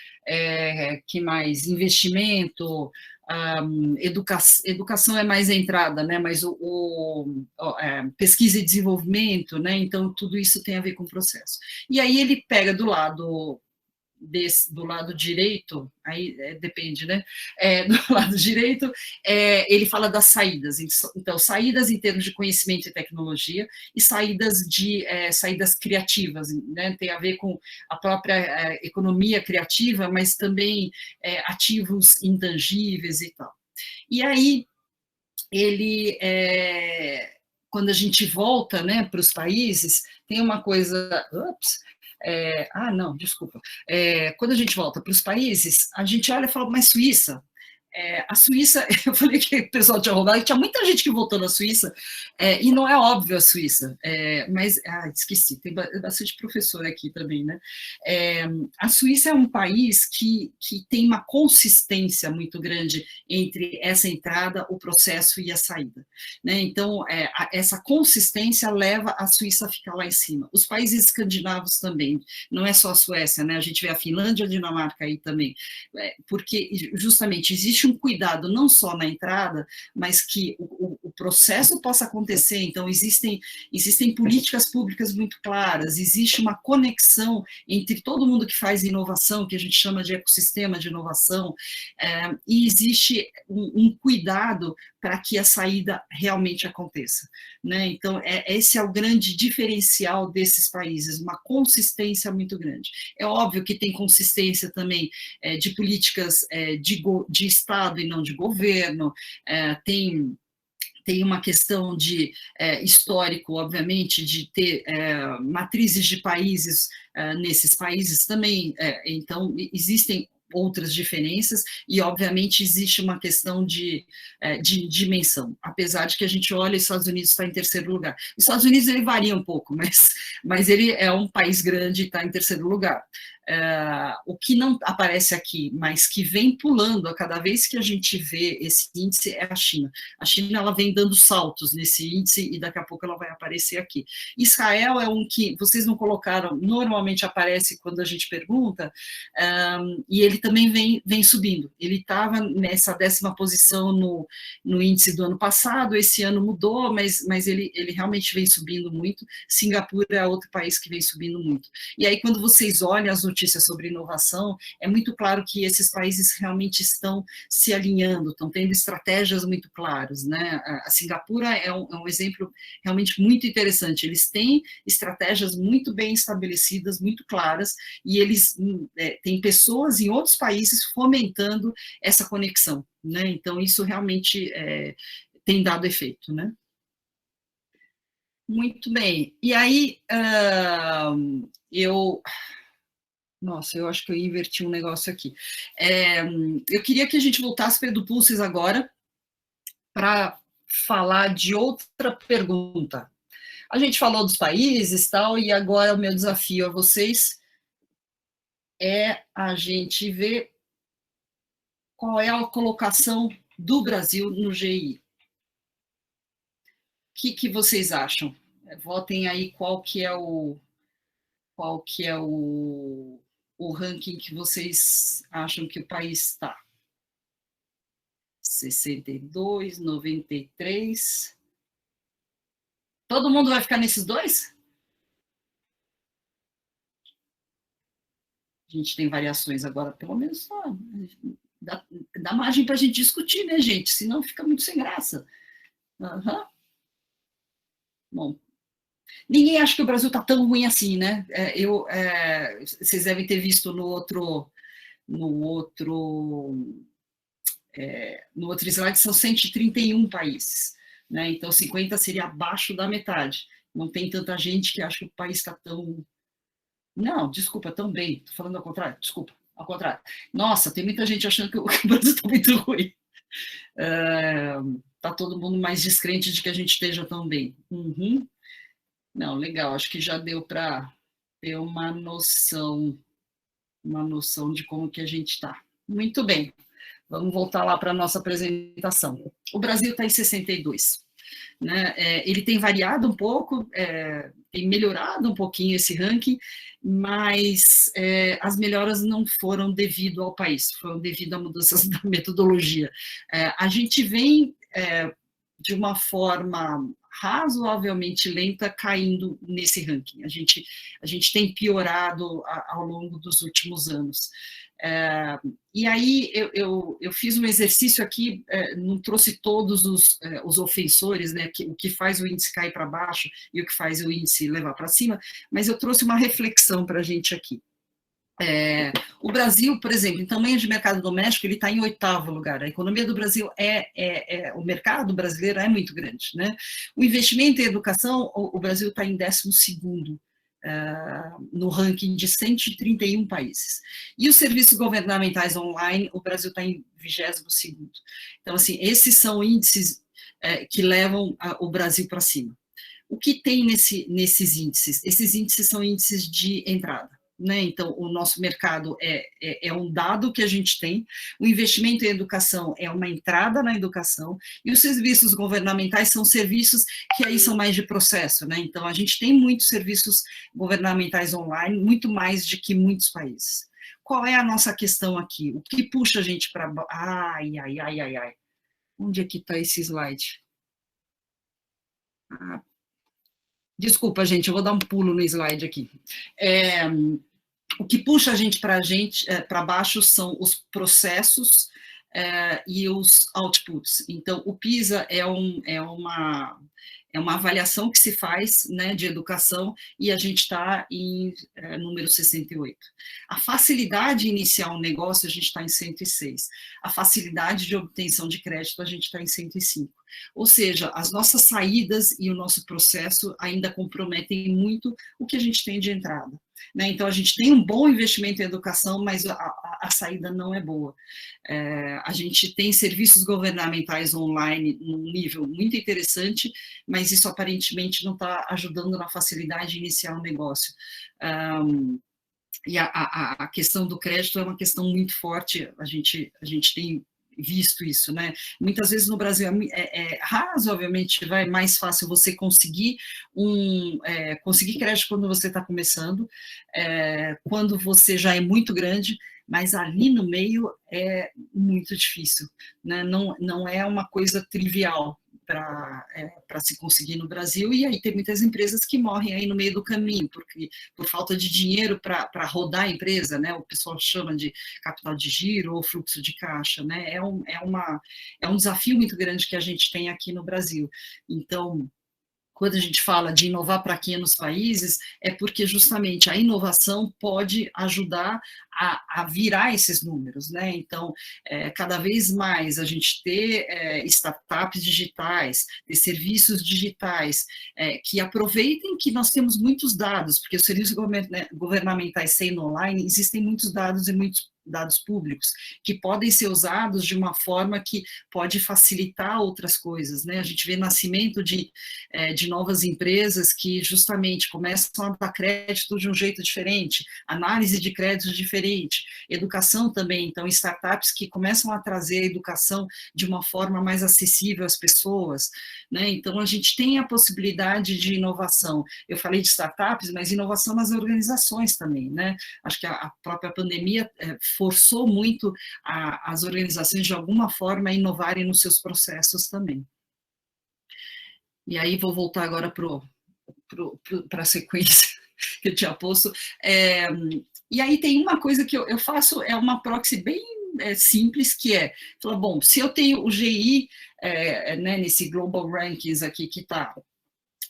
que mais? Investimento, educação é mais a entrada, né? Mas pesquisa e desenvolvimento, né? Então, tudo isso tem a ver com o processo. E aí ele pega do lado direito, aí depende, né? Do lado direito, ele fala das saídas. Então, saídas em termos de conhecimento e tecnologia e saídas criativas, né? Tem a ver com a própria economia criativa, mas também ativos intangíveis e tal. E aí, quando a gente volta, né, para os países, tem uma coisa... não, desculpa. Quando a gente volta para os países, a gente olha e fala, mas Suíça? A Suíça, eu falei que o pessoal tinha roubado, que tinha muita gente que votou na Suíça, e não é óbvio a Suíça, mas, esqueci, tem bastante professor aqui também, né? A Suíça é um país que tem uma consistência muito grande entre essa entrada, o processo e a saída, né? Então, essa consistência leva a Suíça a ficar lá em cima. Os países escandinavos também, não é só a Suécia, né? A gente vê a Finlândia e a Dinamarca aí também, porque justamente existe um cuidado não só na entrada, mas que o processo possa acontecer. Então, existem políticas públicas muito claras, existe uma conexão entre todo mundo que faz inovação, que a gente chama de ecossistema de inovação, e existe um cuidado para que a saída realmente aconteça, né? Então, esse é o grande diferencial desses países, uma consistência muito grande. É óbvio que tem consistência também de políticas de Estado e não de governo, tem uma questão de histórico, obviamente, de ter matrizes de países nesses países também, então existem outras diferenças, e obviamente existe uma questão de dimensão, apesar de que a gente olha, os Estados Unidos está em terceiro lugar. Os Estados Unidos ele varia um pouco, mas ele é um país grande e está em terceiro lugar. O que não aparece aqui, mas que vem pulando a cada vez que a gente vê esse índice é a China. A China ela vem dando saltos nesse índice e daqui a pouco ela vai aparecer aqui. Israel é um que vocês não colocaram, normalmente aparece quando a gente pergunta, e ele também vem subindo. Ele estava nessa 10ª posição no índice do ano passado, esse ano mudou, mas ele realmente vem subindo muito. Singapura é outro país que vem subindo muito. E aí quando vocês olham as notícias sobre inovação, é muito claro que esses países realmente estão se alinhando, estão tendo estratégias muito claras, né? A Singapura é um exemplo realmente muito interessante, eles têm estratégias muito bem estabelecidas, muito claras, e eles têm pessoas em outros países fomentando essa conexão, né? Então, isso realmente tem dado efeito, né? Muito bem, e aí Nossa, eu acho que eu inverti um negócio aqui. Eu queria que a gente voltasse para o EduPulses agora, para falar de outra pergunta. A gente falou dos países e tal, e agora o meu desafio a vocês é a gente ver qual é a colocação do Brasil no GI. O que vocês acham? Votem aí qual que é o ranking que vocês acham que o país está. 62, 93. Todo mundo vai ficar nesses dois? A gente tem variações agora, pelo menos dá margem para a gente discutir, né, gente? Senão fica muito sem graça. Bom, ninguém acha que o Brasil está tão ruim assim, né? Vocês devem ter visto no outro slide, são 131 países, né? Então 50 seria abaixo da metade. Não tem tanta gente que acha que o país está tão... Não, desculpa, tão bem. Estou falando ao contrário, desculpa, ao contrário. Nossa, tem muita gente achando que o Brasil está muito ruim. Está todo mundo mais descrente de que a gente esteja tão bem. Não, legal, acho que já deu para ter uma noção de como que a gente está. Muito bem, vamos voltar lá para a nossa apresentação. O Brasil está em 62, né? Ele tem variado um pouco, tem melhorado um pouquinho esse ranking, mas as melhoras não foram devido ao país, foram devido a mudanças da metodologia. A gente vem de uma forma razoavelmente lenta caindo nesse ranking. A gente tem piorado ao longo dos últimos anos. E aí eu fiz um exercício aqui, não trouxe todos os ofensores, né, o que faz o índice cair para baixo e o que faz o índice levar para cima, mas eu trouxe uma reflexão para a gente aqui. O Brasil, por exemplo, em tamanho de mercado doméstico, ele está em 8º lugar. A economia do Brasil o mercado brasileiro é muito grande, né? O investimento em educação, o Brasil está em 12º no ranking de 131 países. E os serviços governamentais online, o Brasil está em 22º. Então, assim, esses são índices que levam o Brasil para cima. O que tem nesses índices? Esses índices são índices de entrada, né? Então, o nosso mercado é um dado que a gente tem, o investimento em educação é uma entrada na educação, e os serviços governamentais são serviços que aí são mais de processo, né? Então, a gente tem muitos serviços governamentais online, muito mais do que muitos países. Qual é a nossa questão aqui? O que puxa a gente para... Ai. Onde é que está esse slide? Desculpa, gente, eu vou dar um pulo no slide aqui. O que puxa a gente para baixo são os processos e os outputs. Então, o PISA é uma avaliação que se faz, né, de educação, e a gente está em número 68. A facilidade de iniciar um negócio, a gente está em 106. A facilidade de obtenção de crédito, a gente está em 105. Ou seja, as nossas saídas e o nosso processo ainda comprometem muito o que a gente tem de entrada. Né? Então, a gente tem um bom investimento em educação, mas a saída não é boa. A gente tem serviços governamentais online num nível muito interessante, mas isso aparentemente não está ajudando na facilidade de iniciar um negócio. E a questão do crédito é uma questão muito forte, a gente tem visto isso, né? Muitas vezes no Brasil é razoavelmente mais fácil você conseguir crédito quando você está começando, quando você já é muito grande, mas ali no meio é muito difícil, né? Não é uma coisa trivial para se conseguir no Brasil, e aí tem muitas empresas que morrem aí no meio do caminho, porque por falta de dinheiro para rodar a empresa, né, o pessoal chama de capital de giro ou fluxo de caixa, né, é um desafio muito grande que a gente tem aqui no Brasil. Então, quando a gente fala de inovar para pequenos países, é porque justamente a inovação pode ajudar a virar esses números, né? Então, cada vez mais a gente ter startups digitais, ter serviços digitais que aproveitem que nós temos muitos dados, porque os serviços governamentais sendo online, existem muitos dados e muitos dados públicos, que podem ser usados de uma forma que pode facilitar outras coisas, né? A gente vê nascimento de novas empresas que justamente começam a dar crédito de um jeito diferente, análise de crédito diferente, educação também, então startups que começam a trazer a educação de uma forma mais acessível às pessoas, né? Então a gente tem a possibilidade de inovação. Eu falei de startups, mas inovação nas organizações também, né? Acho que a própria pandemia forçou muito as organizações, de alguma forma, a inovarem nos seus processos também. E aí, vou voltar agora para a sequência que eu tinha posto. E aí tem uma coisa que eu faço, é uma proxy bem simples, que falar, bom, se eu tenho o GI, né, nesse Global Rankings aqui que está,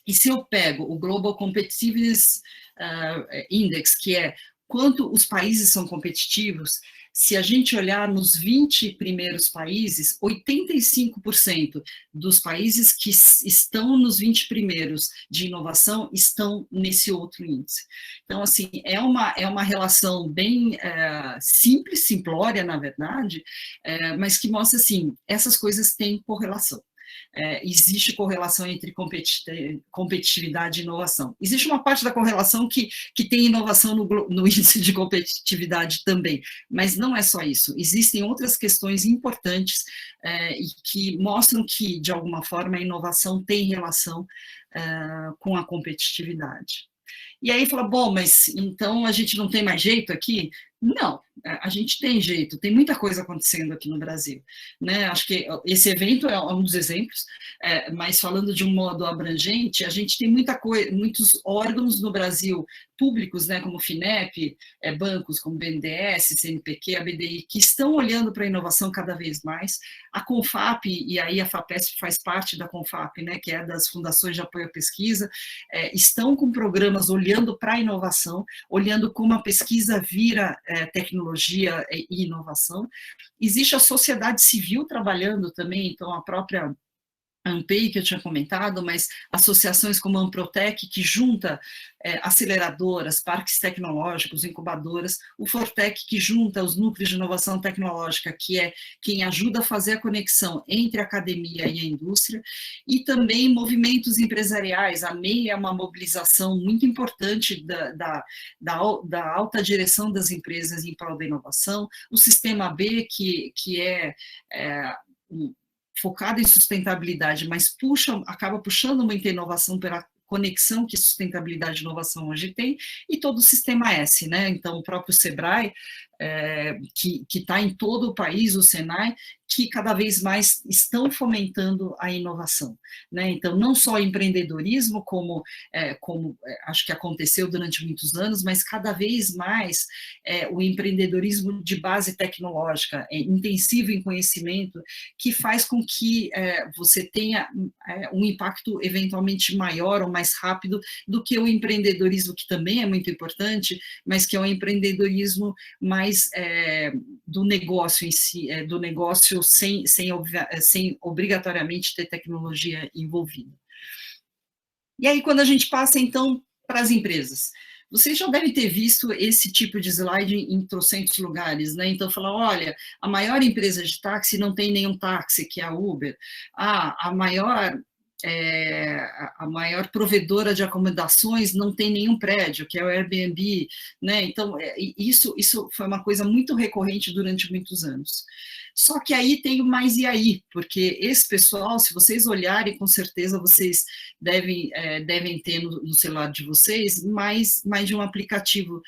e se eu pego o Global Competitiveness Index, que é quanto os países são competitivos, se a gente olhar nos 20 primeiros países, 85% dos países que estão nos 20 primeiros de inovação estão nesse outro índice. Então, assim, é uma relação bem simples, simplória, na verdade, mas que mostra, assim, essas coisas têm correlação. Existe correlação entre competitividade e inovação. Existe uma parte da correlação que tem inovação no índice de competitividade também, mas não é só isso. Existem outras questões importantes e que mostram que, de alguma forma, a inovação tem relação com a competitividade. E aí fala, bom, mas então a gente não tem mais jeito aqui? Não, a gente tem jeito, tem muita coisa acontecendo aqui no Brasil, né? Acho que esse evento é um dos exemplos, mas falando de um modo abrangente, a gente tem muitos órgãos no Brasil públicos, né, como o FINEP, bancos como o BNDES, CNPq, a BDI, que estão olhando para a inovação cada vez mais. A CONFAP, e aí a FAPESP faz parte da CONFAP, né, que é das Fundações de Apoio à Pesquisa, estão com programas olhando para a inovação, olhando como a pesquisa vira tecnologia e inovação. Existe a sociedade civil trabalhando também, então a própria ANPEI, que eu tinha comentado, mas associações como a Amprotec, que junta aceleradoras, parques tecnológicos, incubadoras, o Fortec, que junta os núcleos de inovação tecnológica, que é quem ajuda a fazer a conexão entre a academia e a indústria, e também movimentos empresariais. A MEI é uma mobilização muito importante da alta direção das empresas em prol da inovação, o Sistema B, que é focado em sustentabilidade, mas acaba puxando muita inovação pela conexão que sustentabilidade e inovação hoje tem, e todo o Sistema S, né? Então, o próprio SEBRAE que está em todo o país, o Senai, que cada vez mais estão fomentando a inovação, né? Então, não só empreendedorismo, como acho que aconteceu durante muitos anos, mas cada vez mais o empreendedorismo de base tecnológica, intensivo em conhecimento, que faz com que você tenha um impacto eventualmente maior ou mais rápido do que o empreendedorismo, que também é muito importante, mas que é um empreendedorismo mais do negócio em si, do negócio sem obrigatoriamente ter tecnologia envolvida. E aí, quando a gente passa, então, para as empresas, vocês já devem ter visto esse tipo de slide em trocentos lugares, né? Então, falar, olha, a maior empresa de táxi não tem nenhum táxi, que é a Uber. A maior provedora de acomodações não tem nenhum prédio, que é o Airbnb, né? Então, isso foi uma coisa muito recorrente durante muitos anos. Só que aí tem o mais e aí, porque esse pessoal, se vocês olharem, com certeza vocês devem ter no celular de vocês mais de um aplicativo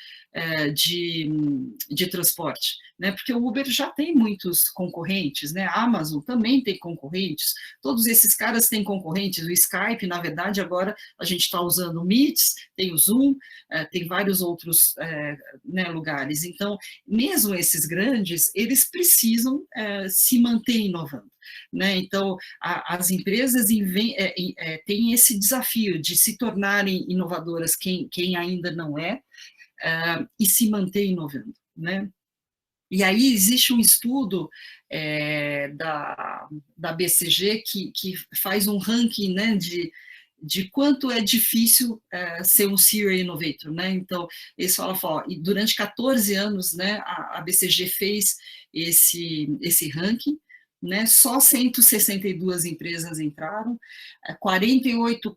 de transporte, né? Porque o Uber já tem muitos concorrentes, né? A Amazon também tem concorrentes, todos esses caras têm concorrentes, o Skype, na verdade, agora a gente está usando o Meets, tem o Zoom, tem vários outros né, lugares. Então, mesmo esses grandes, eles precisam se manter inovando, né? Então, as empresas têm esse desafio de se tornarem inovadoras, quem ainda não é, e se manter inovando, né? E aí existe um estudo da BCG que faz um ranking, né, de quanto é difícil ser um Serial Innovator, né? Então, eles falam, e durante 14 anos, né, a BCG fez esse ranking, né? Só 162 empresas entraram, 48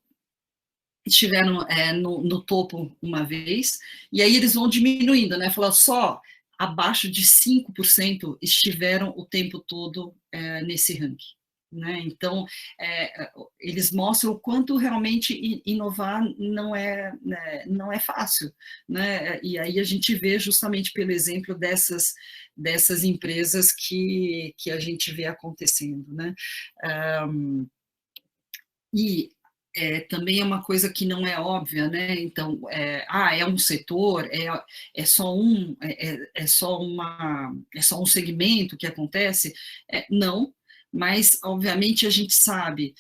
estiveram no topo uma vez, e aí eles vão diminuindo, né? Falar só abaixo de 5% estiveram o tempo todo nesse ranking, né? Então, eles mostram o quanto realmente inovar não é fácil, né? E aí a gente vê justamente pelo exemplo dessas empresas que a gente vê acontecendo, né? Também é uma coisa que não é óbvia, né? Então, é um setor, é só um segmento que acontece? Não, mas, obviamente, a gente sabe,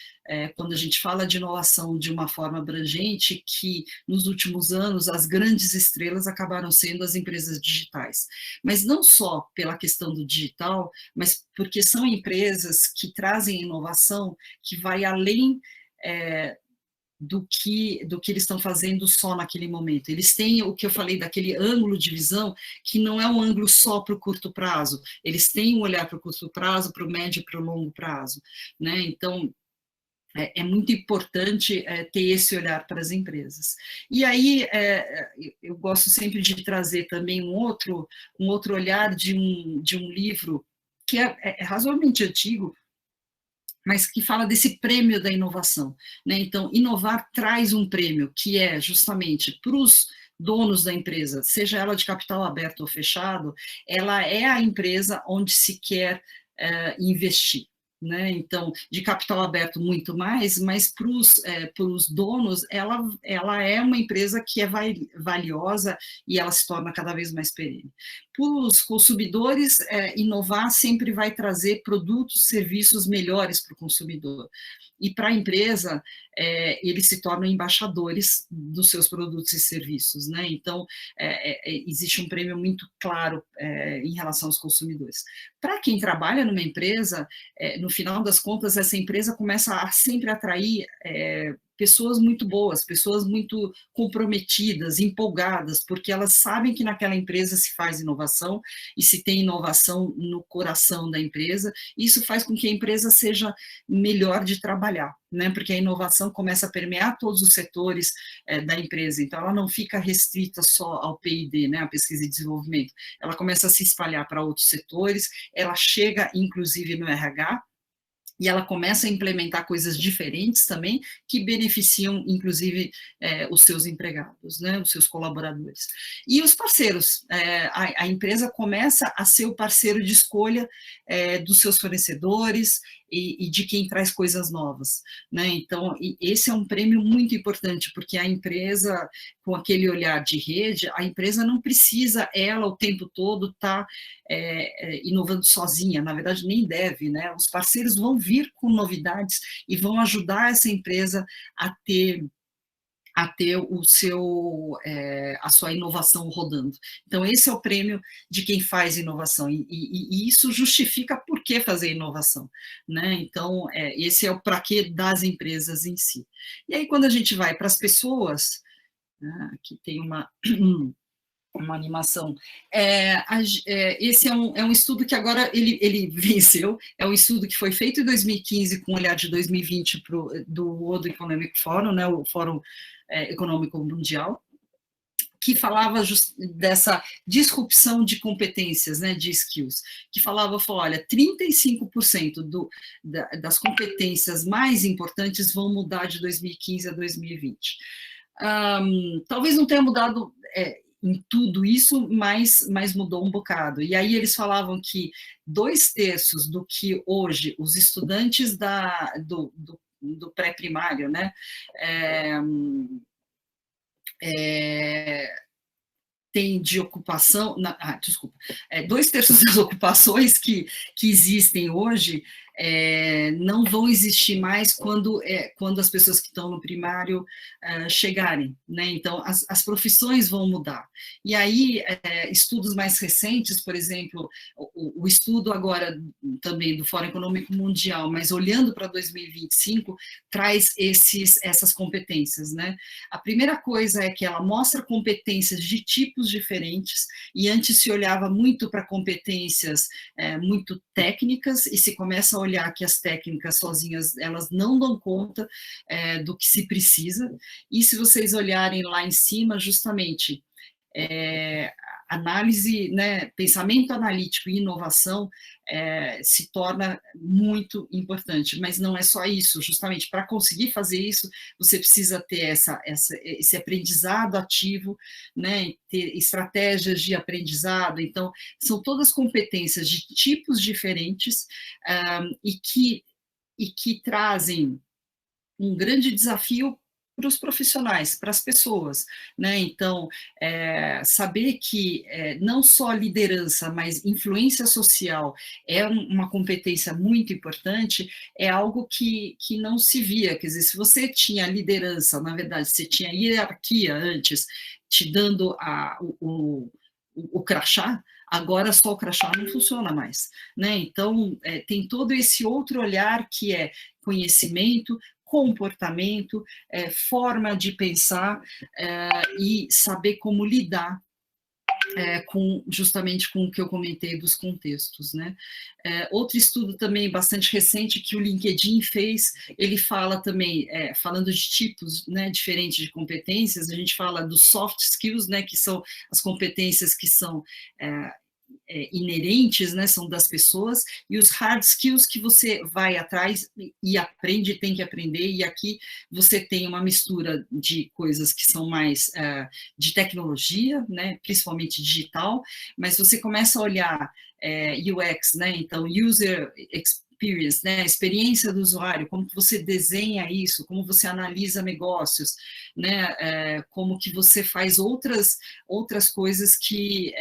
quando a gente fala de inovação de uma forma abrangente, que nos últimos anos as grandes estrelas acabaram sendo as empresas digitais. Mas não só pela questão do digital, mas porque são empresas que trazem inovação que vai além do que eles estão fazendo só naquele momento. Eles têm o que eu falei daquele ângulo de visão, que não é um ângulo só para o curto prazo, eles têm um olhar para o curto prazo, para o médio e para o longo prazo, né? Então, é muito importante ter esse olhar para as empresas. E aí, eu gosto sempre de trazer também um outro olhar de um livro que é razoavelmente antigo, mas que fala desse prêmio da inovação, né? Então, inovar traz um prêmio, que é justamente para os donos da empresa, seja ela de capital aberto ou fechado, ela é a empresa onde se quer investir, né? Então, de capital aberto muito mais, mas para os donos, ela é uma empresa que é valiosa e ela se torna cada vez mais perene. Para os consumidores, inovar sempre vai trazer produtos, serviços melhores para o consumidor. E para a empresa, eles se tornam embaixadores dos seus produtos e serviços, né? Então, existe um prêmio muito claro em relação aos consumidores. Para quem trabalha numa empresa, no final das contas, essa empresa começa a sempre atrair pessoas muito boas, pessoas muito comprometidas, empolgadas, porque elas sabem que naquela empresa se faz inovação e se tem inovação no coração da empresa, e isso faz com que a empresa seja melhor de trabalhar, né? Porque a inovação começa a permear todos os setores da empresa, então ela não fica restrita só ao P&D, né, a pesquisa e desenvolvimento, ela começa a se espalhar para outros setores, ela chega inclusive no RH, e ela começa a implementar coisas diferentes também, que beneficiam, inclusive, os seus empregados, né, os seus colaboradores. E os parceiros, a empresa começa a ser o parceiro de escolha dos seus fornecedores e de quem traz coisas novas, né? Então, esse é um prêmio muito importante, porque a empresa, com aquele olhar de rede, a empresa não precisa, ela, o tempo todo, estar inovando sozinha, na verdade, nem deve, né? Os parceiros vão vir com novidades e vão ajudar essa empresa a ter a sua inovação rodando. Então, esse é o prêmio de quem faz inovação, e isso justifica por que fazer inovação, né? Então, esse é o para quê das empresas em si. E aí, quando a gente vai para as pessoas, né, aqui tem uma animação. Esse é um estudo que agora ele venceu, é um estudo que foi feito em 2015 com o olhar de 2020 do World Economic Forum, né, o Fórum Econômico Mundial, que falava dessa disrupção de competências, né, de skills, que falava, olha, 35% das competências mais importantes vão mudar de 2015 a 2020. Talvez não tenha mudado em tudo isso, mas mudou um bocado. E aí eles falavam que 2/3 do que hoje os estudantes do pré-primário, né, tem de ocupação, 2/3 das ocupações que existem hoje não vão existir mais quando as pessoas que estão no primário chegarem, né? Então, as profissões vão mudar. E aí, estudos mais recentes, por exemplo, o estudo agora também do Fórum Econômico Mundial, mas olhando para 2025, traz essas competências, né? A primeira coisa é que ela mostra competências de tipos diferentes, e antes se olhava muito para competências muito técnicas, e se começa a olhar que as técnicas sozinhas, elas não dão conta do que se precisa, e se vocês olharem lá em cima, justamente, análise, né, pensamento analítico e inovação se torna muito importante, mas não é só isso, justamente, para conseguir fazer isso, você precisa ter esse aprendizado ativo, né, ter estratégias de aprendizado, então, são todas competências de tipos diferentes e que trazem um grande desafio para os profissionais, para as pessoas, né? Então, saber que não só liderança, mas influência social é uma competência muito importante, é algo que não se via, quer dizer, se você tinha liderança, na verdade, você tinha hierarquia antes, te dando o crachá, agora só o crachá não funciona mais, né? Então, tem todo esse outro olhar que é conhecimento, comportamento, forma de pensar e saber como lidar justamente com o que eu comentei dos contextos, né? Outro estudo também bastante recente que o LinkedIn fez, ele fala também, falando de tipos, né, diferentes de competências, a gente fala dos soft skills, né, que são as competências que são inerentes, né, são das pessoas, e os hard skills que você vai atrás e aprende, tem que aprender, e aqui você tem uma mistura de coisas que são mais de tecnologia, né, principalmente digital, mas você começa a olhar UX, né, então User Experience, né, a experiência do usuário, como que você desenha isso, como você analisa negócios, né, como que você faz outras coisas que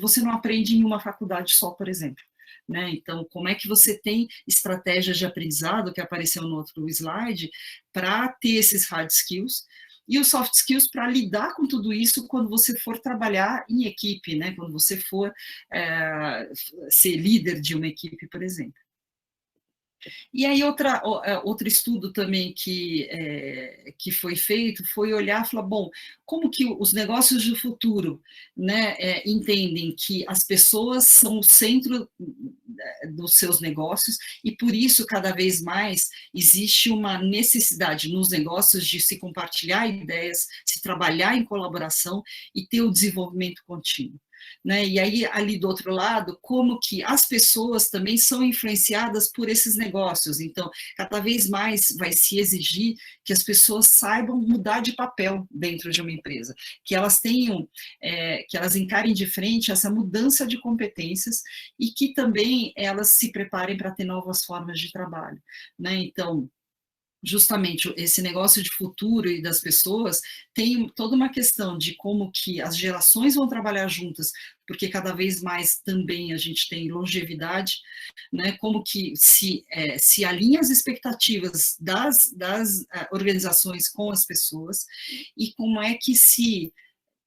você não aprende em uma faculdade só, por exemplo, né? Então, como é que você tem estratégias de aprendizado, que apareceu no outro slide, para ter esses hard skills, e os soft skills para lidar com tudo isso quando você for trabalhar em equipe, né? Quando você for ser líder de uma equipe, por exemplo. E aí outro estudo também que foi feito foi olhar e falar, bom, como que os negócios do futuro, né, entendem que as pessoas são o centro dos seus negócios e por isso cada vez mais existe uma necessidade nos negócios de se compartilhar ideias, se trabalhar em colaboração e ter o desenvolvimento contínuo. né? E aí, ali do outro lado, como que as pessoas também são influenciadas por esses negócios. Então, cada vez mais vai se exigir que as pessoas saibam mudar de papel dentro de uma empresa, que elas tenham, que elas encarem de frente essa mudança de competências e que também elas se preparem para ter novas formas de trabalho, né? Então, justamente esse negócio de futuro e das pessoas tem toda uma questão de como que as gerações vão trabalhar juntas, porque cada vez mais também a gente tem longevidade, né? Como que se alinha as expectativas das organizações com as pessoas e como é que se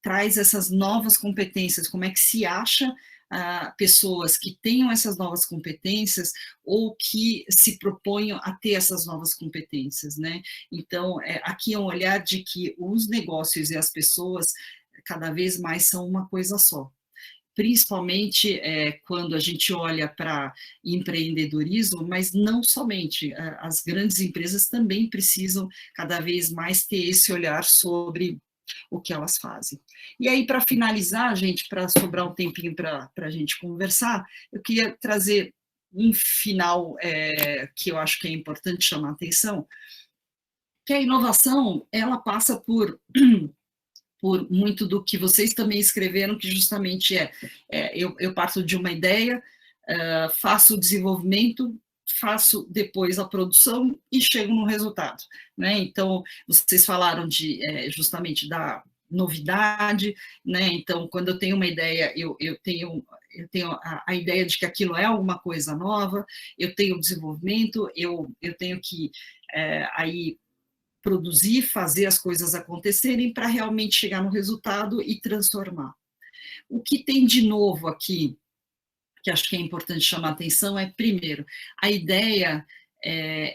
traz essas novas competências, como é que se acha pessoas que tenham essas novas competências ou que se proponham a ter essas novas competências, né? Então, aqui é um olhar de que os negócios e as pessoas cada vez mais são uma coisa só. Principalmente quando a gente olha para empreendedorismo, mas não somente, as grandes empresas também precisam cada vez mais ter esse olhar sobre o que elas fazem. E aí, para finalizar, gente, para sobrar um tempinho para a gente conversar, eu queria trazer um final que eu acho que é importante chamar a atenção, que a inovação, ela passa por muito do que vocês também escreveram, que justamente eu parto de uma ideia, faço o desenvolvimento, faço depois a produção e chego no resultado, né? Então, vocês falaram justamente da novidade, né? Então, quando eu tenho uma ideia, eu tenho a ideia de que aquilo é alguma coisa nova, eu tenho o desenvolvimento, eu tenho que aí produzir, fazer as coisas acontecerem para realmente chegar no resultado e transformar. O que tem de novo aqui, que acho que é importante chamar a atenção, é, primeiro, a ideia,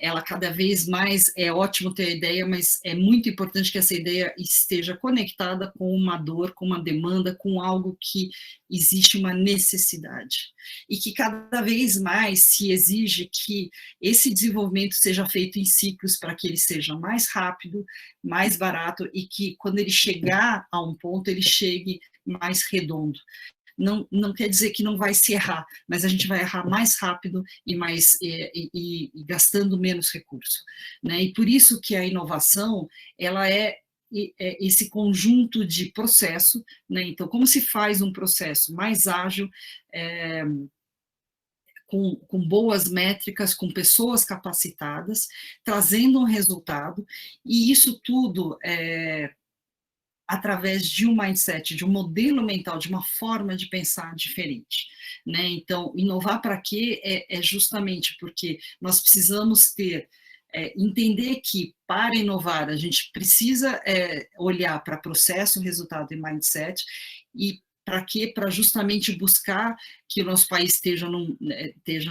ela cada vez mais, é ótimo ter a ideia, mas é muito importante que essa ideia esteja conectada com uma dor, com uma demanda, com algo que existe uma necessidade. E que cada vez mais se exige que esse desenvolvimento seja feito em ciclos para que ele seja mais rápido, mais barato e que quando ele chegar a um ponto, ele chegue mais redondo. Não quer dizer que não vai se errar, mas a gente vai errar mais rápido e mais e gastando menos recurso, né? E por isso que a inovação, ela é esse conjunto de processo, né? Então, como se faz um processo mais ágil, com boas métricas, com pessoas capacitadas, trazendo um resultado, e isso tudo através de um mindset, de um modelo mental, de uma forma de pensar diferente, né? Então, inovar para quê? É justamente porque nós precisamos entender que, para inovar, a gente precisa olhar para processo, resultado e mindset, e para quê? Para justamente buscar que o nosso país esteja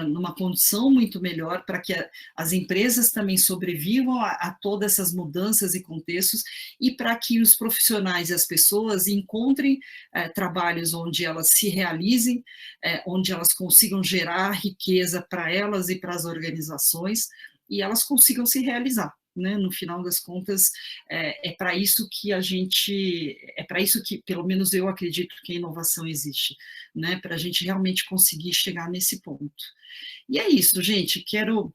numa condição muito melhor, para que as empresas também sobrevivam a todas essas mudanças e contextos, e para que os profissionais e as pessoas encontrem trabalhos onde elas se realizem, onde elas consigam gerar riqueza para elas e para as organizações, e elas consigam se realizar. Né? No final das contas, para isso que para isso que, pelo menos eu acredito que a inovação existe, né? Para a gente realmente conseguir chegar nesse ponto. E é isso, gente, quero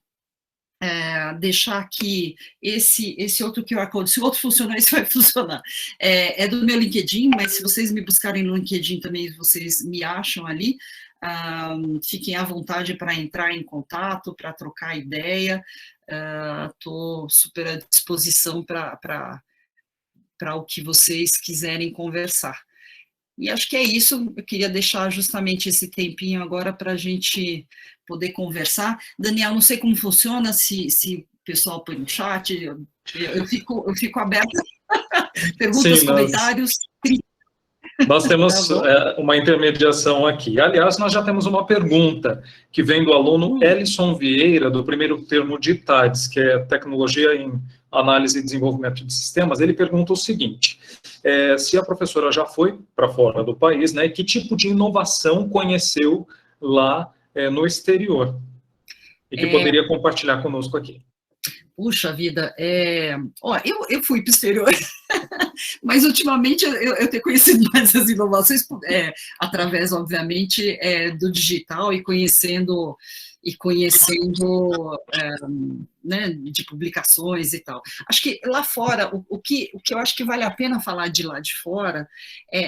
deixar aqui esse outro QR Code, se o outro funcionar, esse vai funcionar, é do meu LinkedIn, mas se vocês me buscarem no LinkedIn também, vocês me acham ali, fiquem à vontade para entrar em contato, para trocar ideia, estou super à disposição para o que vocês quiserem conversar. E acho que é isso, eu queria deixar justamente esse tempinho agora para a gente poder conversar. Daniel, não sei como funciona, se o pessoal põe no chat, eu fico aberta, perguntas, sim, comentários. Nós temos uma intermediação aqui. Aliás, nós já temos uma pergunta que vem do aluno Ellison Vieira, do primeiro termo de TADS, que é Tecnologia em Análise e Desenvolvimento de Sistemas. Ele pergunta o seguinte, se a professora já foi para fora do país, né, que tipo de inovação conheceu lá no exterior e que poderia compartilhar conosco aqui. Puxa vida, eu fui para o exterior. Mas, ultimamente, eu tenho conhecido mais as inovações através, obviamente, do digital e conhecendo né, de publicações e tal. Acho que lá fora, o que eu acho que vale a pena falar de lá de fora,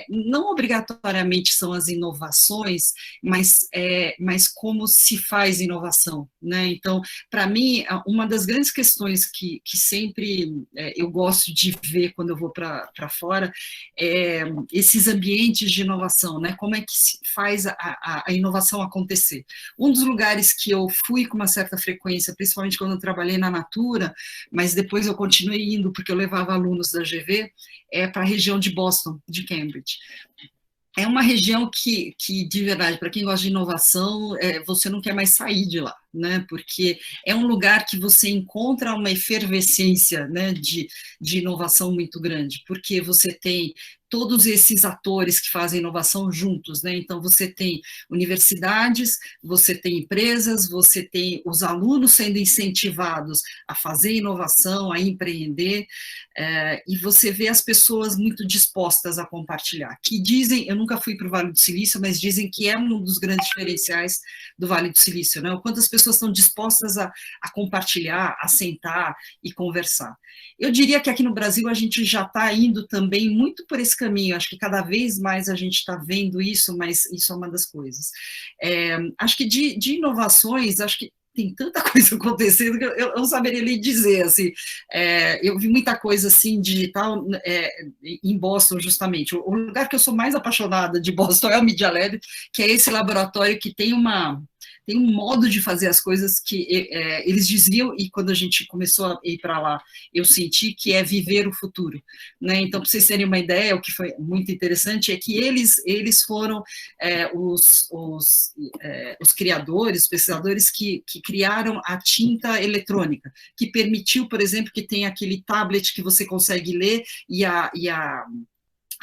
não obrigatoriamente são as inovações, mas como se faz inovação, né? Então, para mim, uma das grandes questões que sempre eu gosto de ver quando eu vou para fora é esses ambientes de inovação, né? Como é que se faz a inovação acontecer? Um dos lugares que eu fui com uma certa frequência, principalmente quando eu trabalhei na Natura, mas depois eu continuei indo porque eu levava alunos da GV, para a região de Boston, de Cambridge. É uma região que de verdade, para quem gosta de inovação, você não quer mais sair de lá, né? Porque é um lugar que você encontra uma efervescência, né, de inovação muito grande, porque você tem todos esses atores que fazem inovação juntos, né? Então, você tem universidades, você tem empresas, você tem os alunos sendo incentivados a fazer inovação, a empreender, e você vê as pessoas muito dispostas a compartilhar, que dizem, eu nunca fui para o Vale do Silício, mas dizem que é um dos grandes diferenciais do Vale do Silício, né? O quanto as pessoas estão dispostas a compartilhar, a sentar e conversar. Eu diria que aqui no Brasil a gente já está indo também muito por esse caminho, acho que cada vez mais a gente está vendo isso, mas isso é uma das coisas. Acho que de inovações, acho que tem tanta coisa acontecendo que eu não saberia lhe dizer, assim, eu vi muita coisa, assim, digital em Boston, justamente. O lugar que eu sou mais apaixonada de Boston é o Media Lab, que é esse laboratório que tem um modo de fazer as coisas que eles diziam, e quando a gente começou a ir para lá, eu senti que é viver o futuro, né? Então, para vocês terem uma ideia, o que foi muito interessante é que eles foram os criadores, os pesquisadores que criaram a tinta eletrônica, que permitiu, por exemplo, que tem aquele tablet que você consegue ler e a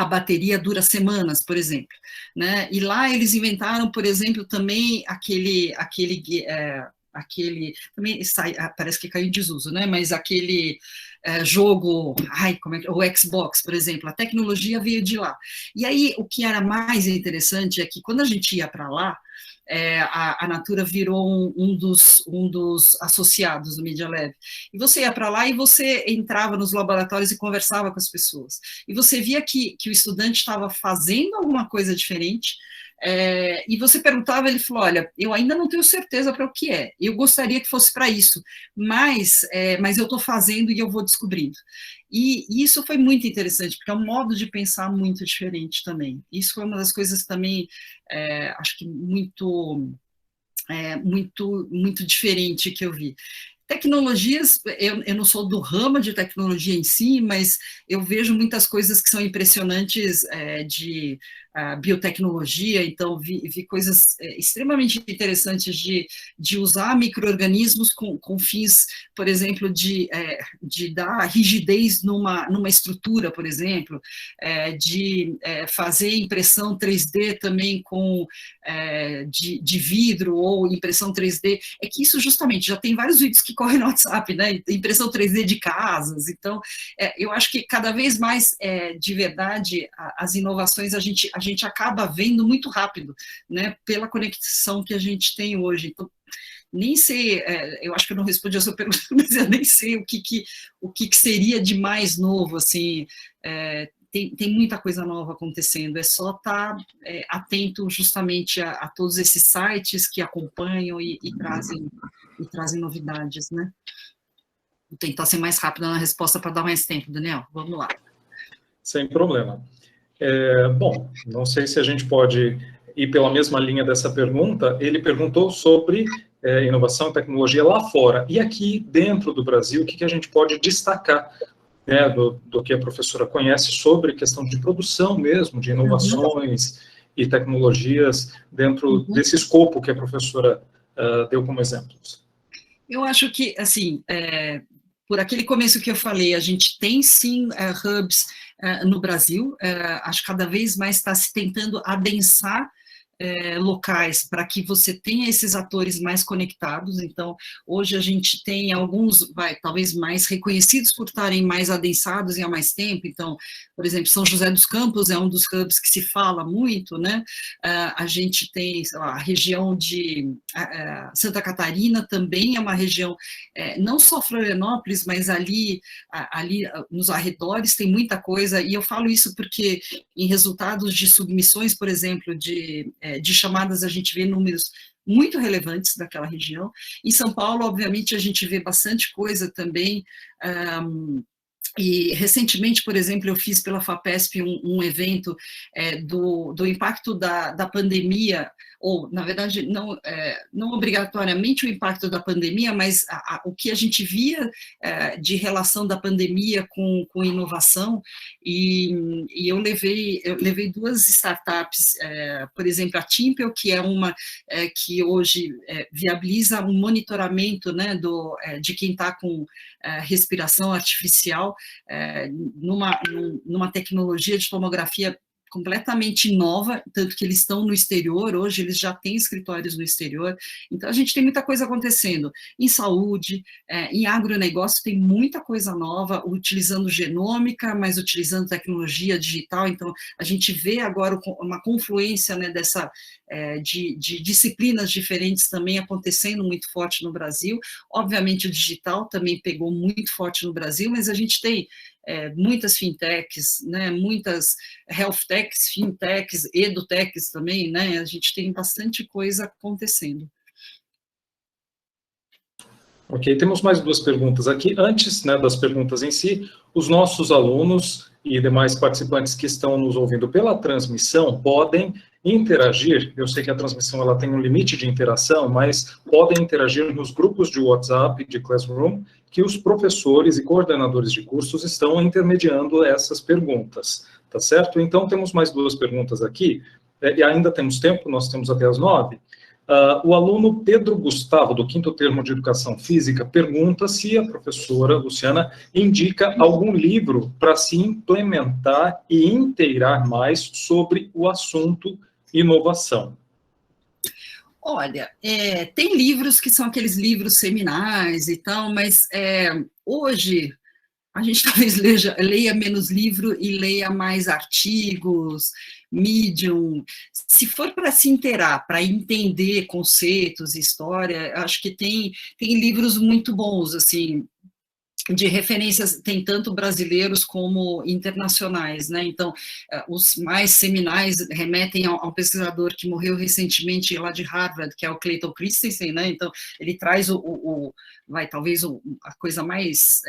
bateria dura semanas, por exemplo, né? E lá eles inventaram, por exemplo, também aquele também parece que caiu em desuso, né? Mas aquele jogo, como é que, o Xbox, por exemplo, a tecnologia veio de lá. E aí o que era mais interessante é que quando a gente ia para lá, a Natura virou um dos associados do Media Lab. E você ia para lá e você entrava nos laboratórios e conversava com as pessoas. E você via que o estudante estava fazendo alguma coisa diferente, e você perguntava, ele falou, olha, eu ainda não tenho certeza para o que é, eu gostaria que fosse para isso, mas eu estou fazendo e eu vou descobrindo. E isso foi muito interessante, porque é um modo de pensar muito diferente também. Isso foi uma das coisas também, acho que muito diferente que eu vi. Tecnologias, eu não sou do ramo de tecnologia em si, mas eu vejo muitas coisas que são impressionantes de biotecnologia, então vi coisas extremamente interessantes de usar micro-organismos com fins, por exemplo, de dar rigidez numa estrutura, por exemplo, de fazer impressão 3D também de vidro ou impressão 3D, é que isso justamente, já tem vários vídeos que correm no WhatsApp, né, impressão 3D de casas, então eu acho que cada vez mais, de verdade, as inovações a gente acaba vendo muito rápido, né, pela conexão que a gente tem hoje. Então, nem sei, eu acho que eu não respondi a sua pergunta, mas eu nem sei o que seria de mais novo, assim, tem muita coisa nova acontecendo, é só estar atento justamente a todos esses sites que acompanham e trazem novidades, né? Vou tentar ser mais rápida na resposta para dar mais tempo, Daniel, vamos lá. Sem problema. Bom, não sei se a gente pode ir pela mesma linha dessa pergunta. Ele perguntou sobre inovação e tecnologia lá fora. E aqui dentro do Brasil, o que a gente pode destacar, né, do que a professora conhece sobre questão de produção mesmo, de inovações e tecnologias dentro desse escopo que a professora deu como exemplos? Eu acho que, assim, por aquele começo que eu falei, a gente tem sim hubs no Brasil, acho que cada vez mais está se tentando adensar locais para que você tenha esses atores mais conectados. Então, hoje a gente tem alguns, talvez mais reconhecidos por estarem mais adensados e há mais tempo. Então, por exemplo, São José dos Campos é um dos hubs que se fala muito, né? A gente tem, sei lá, a região de Santa Catarina também é uma região, não só Florianópolis, mas ali nos arredores tem muita coisa, e eu falo isso porque em resultados de submissões, por exemplo, de chamadas, a gente vê números muito relevantes daquela região. Em São Paulo, obviamente, a gente vê bastante coisa também, e recentemente, por exemplo, eu fiz pela FAPESP um evento do impacto da pandemia, ou, na verdade, não obrigatoriamente o impacto da pandemia, mas o que a gente via de relação da pandemia com inovação, e eu levei duas startups, por exemplo, a Timpel, que é uma que hoje viabiliza um monitoramento, né, de quem está com respiração artificial, numa tecnologia de tomografia completamente nova, tanto que eles estão no exterior, hoje eles já têm escritórios no exterior, então a gente tem muita coisa acontecendo, em saúde, em agronegócio tem muita coisa nova, utilizando genômica, mas utilizando tecnologia digital, então a gente vê agora uma confluência, né, de disciplinas diferentes também acontecendo muito forte no Brasil. Obviamente o digital também pegou muito forte no Brasil, mas a gente tem muitas fintechs, né, muitas health techs, fintechs, edutechs também, né, a gente tem bastante coisa acontecendo. Ok, temos mais duas perguntas aqui. Antes, né, das perguntas em si, os nossos alunos e demais participantes que estão nos ouvindo pela transmissão podem interagir. Eu sei que a transmissão ela tem um limite de interação, mas podem interagir nos grupos de WhatsApp de Classroom, que os professores e coordenadores de cursos estão intermediando essas perguntas, tá certo? Então, temos mais duas perguntas aqui, e ainda temos tempo, nós temos até as 9. O aluno Pedro Gustavo, do 5º termo de Educação Física, pergunta se a professora Luciana indica algum livro para se implementar e inteirar mais sobre o assunto inovação. Olha, tem livros que são aqueles livros seminais e tal, mas hoje a gente talvez leia menos livro e leia mais artigos, Medium. Se for para se inteirar, para entender conceitos, história, acho que tem livros muito bons, assim, de referências, tem tanto brasileiros como internacionais, né? Então, os mais seminais remetem a um pesquisador que morreu recentemente lá de Harvard, que é o Clayton Christensen, né? Então, ele traz talvez a coisa mais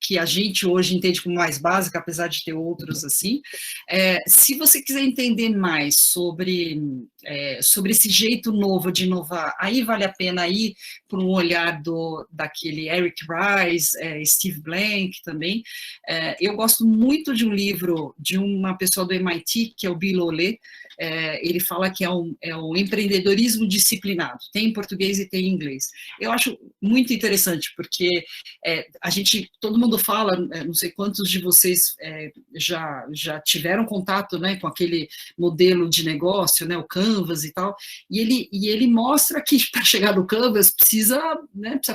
que a gente hoje entende como mais básica, apesar de ter outros assim. Se você quiser entender mais sobre esse jeito novo de inovar, aí vale a pena ir por um olhar daquele Eric Rice, Steve Blank também. Eu gosto muito de um livro de uma pessoa do MIT, que é o Bill Ole. Ele fala que é um empreendedorismo disciplinado, tem em português e tem em inglês. Eu acho muito interessante, porque todo mundo fala, não sei quantos de vocês já tiveram contato, né, com aquele modelo de negócio, né, o Canvas e tal, e ele mostra que para chegar no Canvas precisa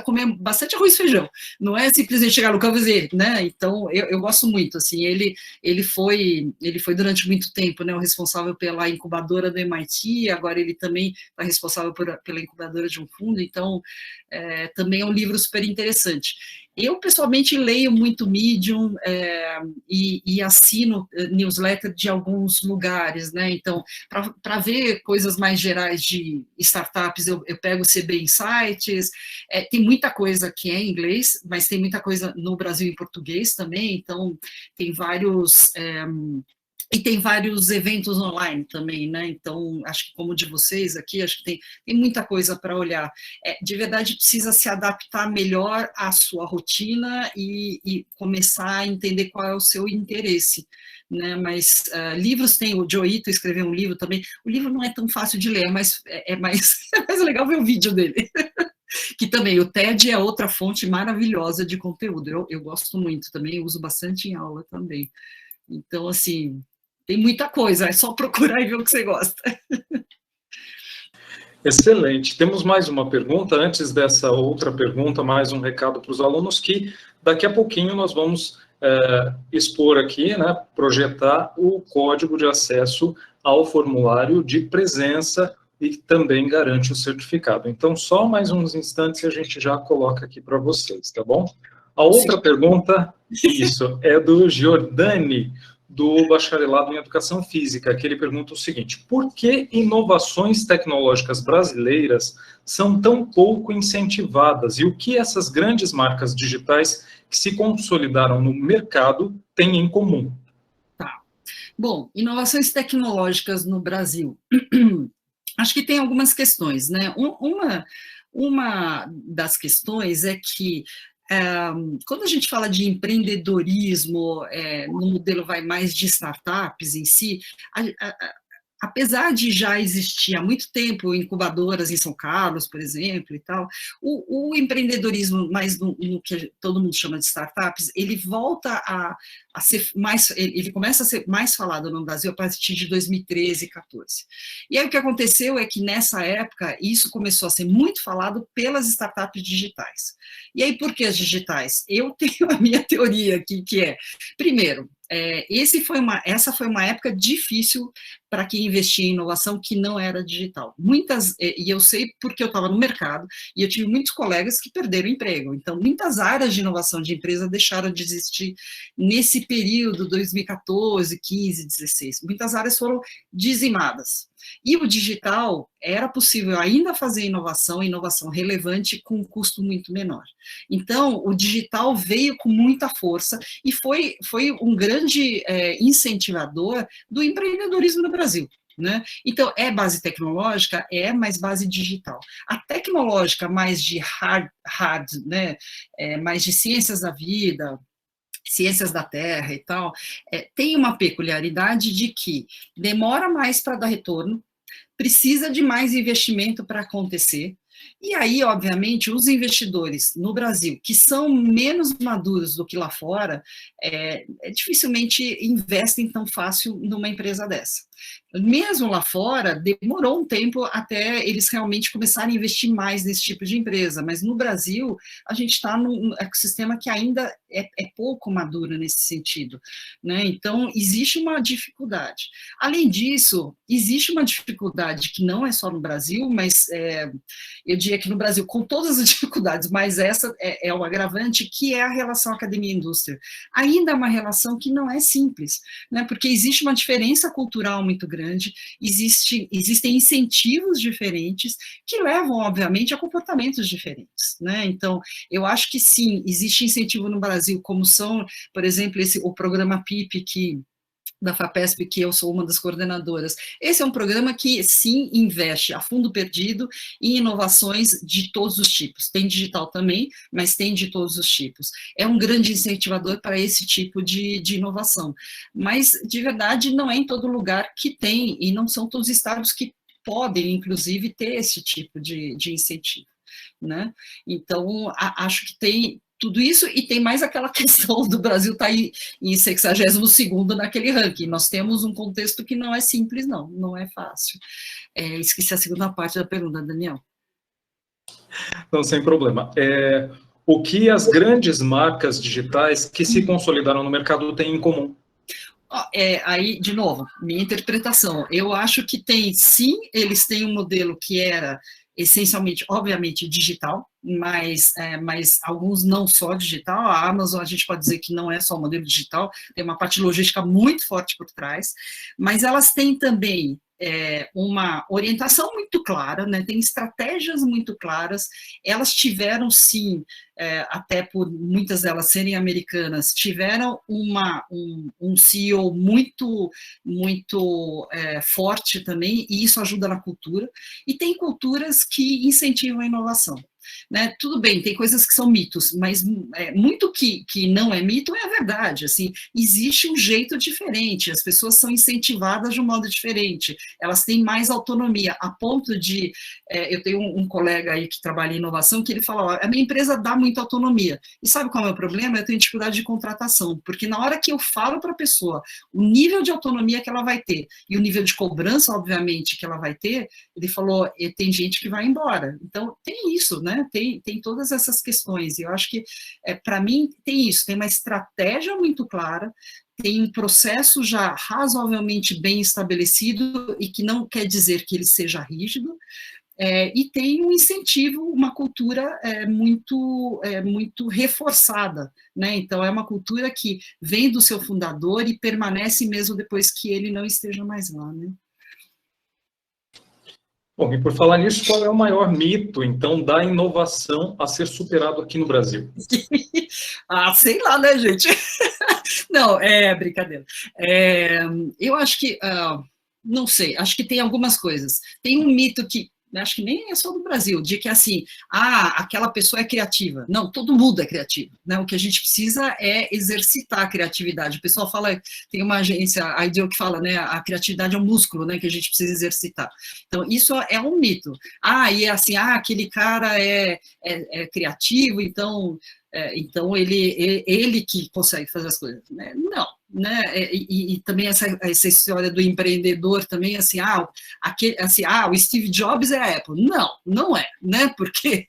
comer bastante arroz e feijão, não é simplesmente chegar no Canvas e, né, então eu gosto muito, assim, ele foi durante muito tempo, né, o responsável pela incubadora do MIT, agora ele também está responsável pela incubadora de um fundo, então também é um livro super interessante. Eu, pessoalmente, leio muito Medium e assino newsletter de alguns lugares, né? Então, para ver coisas mais gerais de startups, eu pego o CB Insights, tem muita coisa que é em inglês, mas tem muita coisa no Brasil em português também, então tem vários... E tem vários eventos online também, né? Então, acho que como o de vocês aqui, acho que tem muita coisa para olhar. De verdade, precisa se adaptar melhor à sua rotina e começar a entender qual é o seu interesse, né? Mas livros tem, o Joe Ito escreveu um livro também. O livro não é tão fácil de ler, mas é mais legal ver o vídeo dele. Que também, o TED é outra fonte maravilhosa de conteúdo. Eu gosto muito também, uso bastante em aula também. Então, assim... Tem muita coisa, é só procurar e ver o que você gosta. Excelente. Temos mais uma pergunta. Antes dessa outra pergunta, mais um recado para os alunos que daqui a pouquinho nós vamos expor aqui, né, projetar o código de acesso ao formulário de presença e também garante o certificado. Então, só mais uns instantes e a gente já coloca aqui para vocês, tá bom? A outra pergunta, isso, é do Giordani, do Bacharelado em Educação Física, que ele pergunta o seguinte: por que inovações tecnológicas brasileiras são tão pouco incentivadas e o que essas grandes marcas digitais que se consolidaram no mercado têm em comum? Tá. Bom, inovações tecnológicas no Brasil. Acho que tem algumas questões, né? Uma das questões é que quando a gente fala de empreendedorismo, no modelo vai mais de startups em si, apesar de já existir há muito tempo incubadoras em São Carlos, por exemplo, e tal, o empreendedorismo mais no que todo mundo chama de startups, ele volta a ser mais, ele começa a ser mais falado no Brasil a partir de 2013, 14. E aí o que aconteceu é que nessa época isso começou a ser muito falado pelas startups digitais. E aí por que as digitais? Eu tenho a minha teoria aqui, que é, primeiro, essa foi uma época difícil para quem investia em inovação que não era digital. E eu sei porque eu estava no mercado, e eu tive muitos colegas que perderam emprego. Então, muitas áreas de inovação de empresa deixaram de existir nesse período, 2014, 15, 16. Muitas áreas foram dizimadas. E o digital, era possível ainda fazer inovação relevante com um custo muito menor. Então, o digital veio com muita força e foi um grande incentivador do empreendedorismo no Brasil. Né? Então, é base tecnológica? Mas base digital. A tecnológica mais de hard, né? Mais de ciências da vida, ciências da terra e tal, tem uma peculiaridade de que demora mais para dar retorno, precisa de mais investimento para acontecer, e aí, obviamente, os investidores no Brasil, que são menos maduros do que lá fora, dificilmente investem tão fácil numa empresa dessa. Mesmo lá fora, demorou um tempo até eles realmente começarem a investir mais nesse tipo de empresa, mas no Brasil, a gente está num ecossistema que ainda é pouco maduro nesse sentido, né? Então, existe uma dificuldade. Além disso, existe uma dificuldade que não é só no Brasil, mas eu diria que no Brasil, com todas as dificuldades, mas essa é o agravante, que é a relação academia-indústria. Ainda é uma relação que não é simples, né? Porque existe uma diferença cultural muito grande, existem incentivos diferentes que levam, obviamente, a comportamentos diferentes, né? Então, eu acho que sim, existe incentivo no Brasil, como são, por exemplo, o programa PIP, da FAPESP, que eu sou uma das coordenadoras. Esse é um programa que, sim, investe a fundo perdido em inovações de todos os tipos. Tem digital também, mas tem de todos os tipos. É um grande incentivador para esse tipo de inovação. Mas, de verdade, não é em todo lugar que tem, e não são todos os estados que podem, inclusive, ter esse tipo de incentivo, né? Então, acho que tem tudo isso, e tem mais aquela questão do Brasil estar em 62º naquele ranking. Nós temos um contexto que não é simples, não é fácil. Esqueci a segunda parte da pergunta, Daniel. Não, sem problema. O que as grandes marcas digitais que se consolidaram no mercado têm em comum? Aí, de novo, minha interpretação. Eu acho que sim, eles têm um modelo que era essencialmente, obviamente, digital, mas alguns não só digital. A Amazon, a gente pode dizer que não é só modelo digital, tem uma parte logística muito forte por trás, mas elas têm também uma orientação muito clara, né? Tem estratégias muito claras. Elas tiveram, sim, até por muitas delas serem americanas, tiveram um CEO muito forte também, e isso ajuda na cultura, e tem culturas que incentivam a inovação. né? Tudo bem, tem coisas que são mitos, mas muito que não é mito é a verdade, assim, existe um jeito diferente, as pessoas são incentivadas de um modo diferente, elas têm mais autonomia, a ponto de, eu tenho um colega aí que trabalha em inovação, que ele fala, ó, a minha empresa dá muita autonomia, e sabe qual é o meu problema? Eu tenho dificuldade de contratação, porque na hora que eu falo para a pessoa o nível de autonomia que ela vai ter, e o nível de cobrança, obviamente, que ela vai ter, ele falou, tem gente que vai embora, então tem isso, né, tem todas essas questões, e eu acho que, para mim, tem isso, tem uma estratégia muito clara, tem um processo já razoavelmente bem estabelecido, e que não quer dizer que ele seja rígido, e tem um incentivo, uma cultura muito reforçada, né? Então, é uma cultura que vem do seu fundador e permanece mesmo depois que ele não esteja mais lá, né? Bom, e por falar nisso, qual é o maior mito, então, da inovação a ser superado aqui no Brasil? Sei lá, né, gente? Não, brincadeira. Eu acho que, não sei, acho que tem algumas coisas. Tem um mito que, acho que nem é só do Brasil, de que, assim, aquela pessoa é criativa. Não, todo mundo é criativo, né? O que a gente precisa é exercitar a criatividade. O pessoal fala, tem uma agência, a IDEO, que fala, né, a criatividade é um músculo, né, que a gente precisa exercitar. Então, isso é um mito. E é assim, aquele cara é criativo, então ele que consegue fazer as coisas, né? Não, né? E também essa história do empreendedor também, assim, o Steve Jobs é a Apple. Não, não é, né? Porque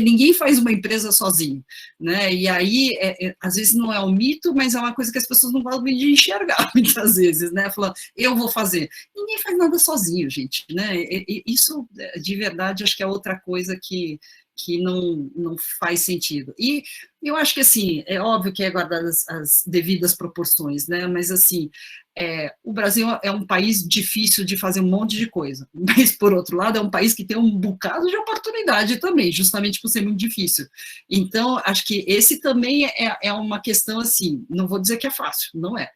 ninguém faz uma empresa sozinho, né? E aí, às vezes não é um mito, mas é uma coisa que as pessoas não gostam de enxergar, muitas vezes, né? Falando, eu vou fazer. Ninguém faz nada sozinho, gente, né? Isso, de verdade, acho que é outra coisa que não faz sentido. E eu acho que, assim, é óbvio que é guardar as devidas proporções, né, mas, assim, o Brasil é um país difícil de fazer um monte de coisa, mas, por outro lado, é um país que tem um bocado de oportunidade também, justamente por ser muito difícil. Então, acho que esse também é uma questão, assim, não vou dizer que é fácil, não é,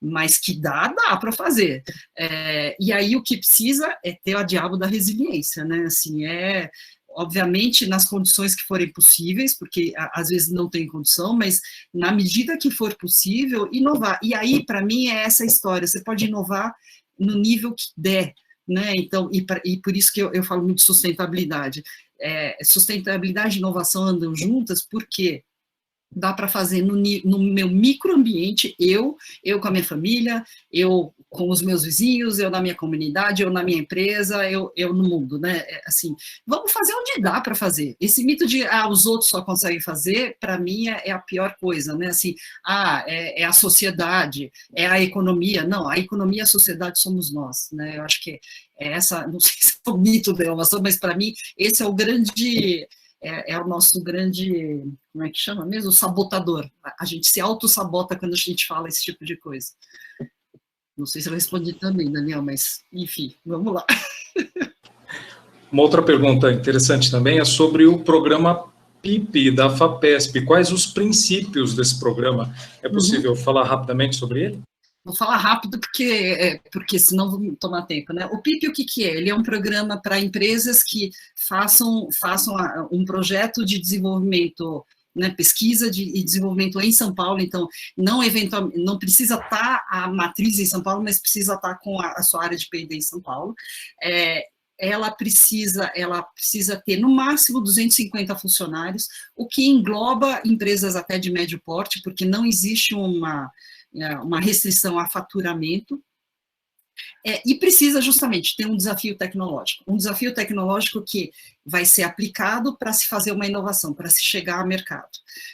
mas que dá para fazer. E aí o que precisa é ter a diabo da resiliência, né, assim, obviamente, nas condições que forem possíveis, porque às vezes não tem condição, mas na medida que for possível, inovar. E aí, para mim, é essa história, você pode inovar no nível que der, né? Então, e por isso que eu falo muito de sustentabilidade. Sustentabilidade e inovação andam juntas, porque dá para fazer no meu microambiente, eu com a minha família, eu com os meus vizinhos, eu na minha comunidade, eu na minha empresa, eu no mundo, né? Assim, vamos fazer onde dá para fazer. Esse mito de os outros só conseguem fazer, para mim é a pior coisa, né? Assim, é a sociedade, é a economia. Não, a economia e a sociedade somos nós, né? Eu acho que essa, não sei se é o mito da inovação, mas para mim esse é o grande... É o nosso grande, como é que chama mesmo? O sabotador. A gente se auto-sabota quando a gente fala esse tipo de coisa. Não sei se eu respondi também, Daniel, mas, enfim, vamos lá. Uma outra pergunta interessante também é sobre o programa PIP da FAPESP. Quais os princípios desse programa? É possível falar rapidamente sobre ele? Vou falar rápido porque senão vou tomar tempo, né? O PIP, o que é? Ele é um programa para empresas que façam um projeto de desenvolvimento, né, pesquisa e desenvolvimento em São Paulo, então não precisa estar a matriz em São Paulo, mas precisa estar com a sua área de P&D em São Paulo. Ela precisa ter no máximo 250 funcionários, o que engloba empresas até de médio porte, porque não existe uma restrição a faturamento, e precisa justamente ter um desafio tecnológico que vai ser aplicado para se fazer uma inovação, para se chegar ao mercado,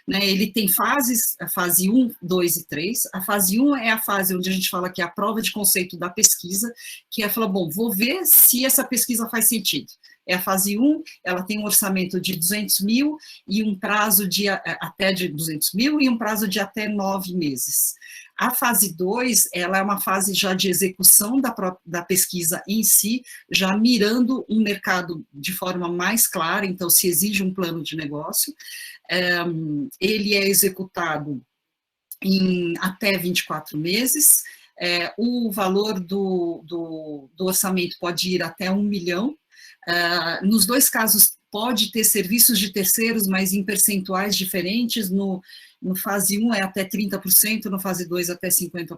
né? Ele tem fases, a fase 1, 2 e 3, a fase 1 é a fase onde a gente fala que é a prova de conceito da pesquisa, que é falar, bom, vou ver se essa pesquisa faz sentido. É a fase 1, ela tem um orçamento de 200 mil e um prazo até de 200 mil e um prazo de até 9 meses. A fase 2, ela é uma fase já de execução da pesquisa em si, já mirando um mercado de forma mais clara, então se exige um plano de negócio. Ele é executado em até 24 meses, o valor do orçamento pode ir até 1 milhão. Nos dois casos pode ter serviços de terceiros, mas em percentuais diferentes, no fase 1 é até 30%, no fase 2 até 50%.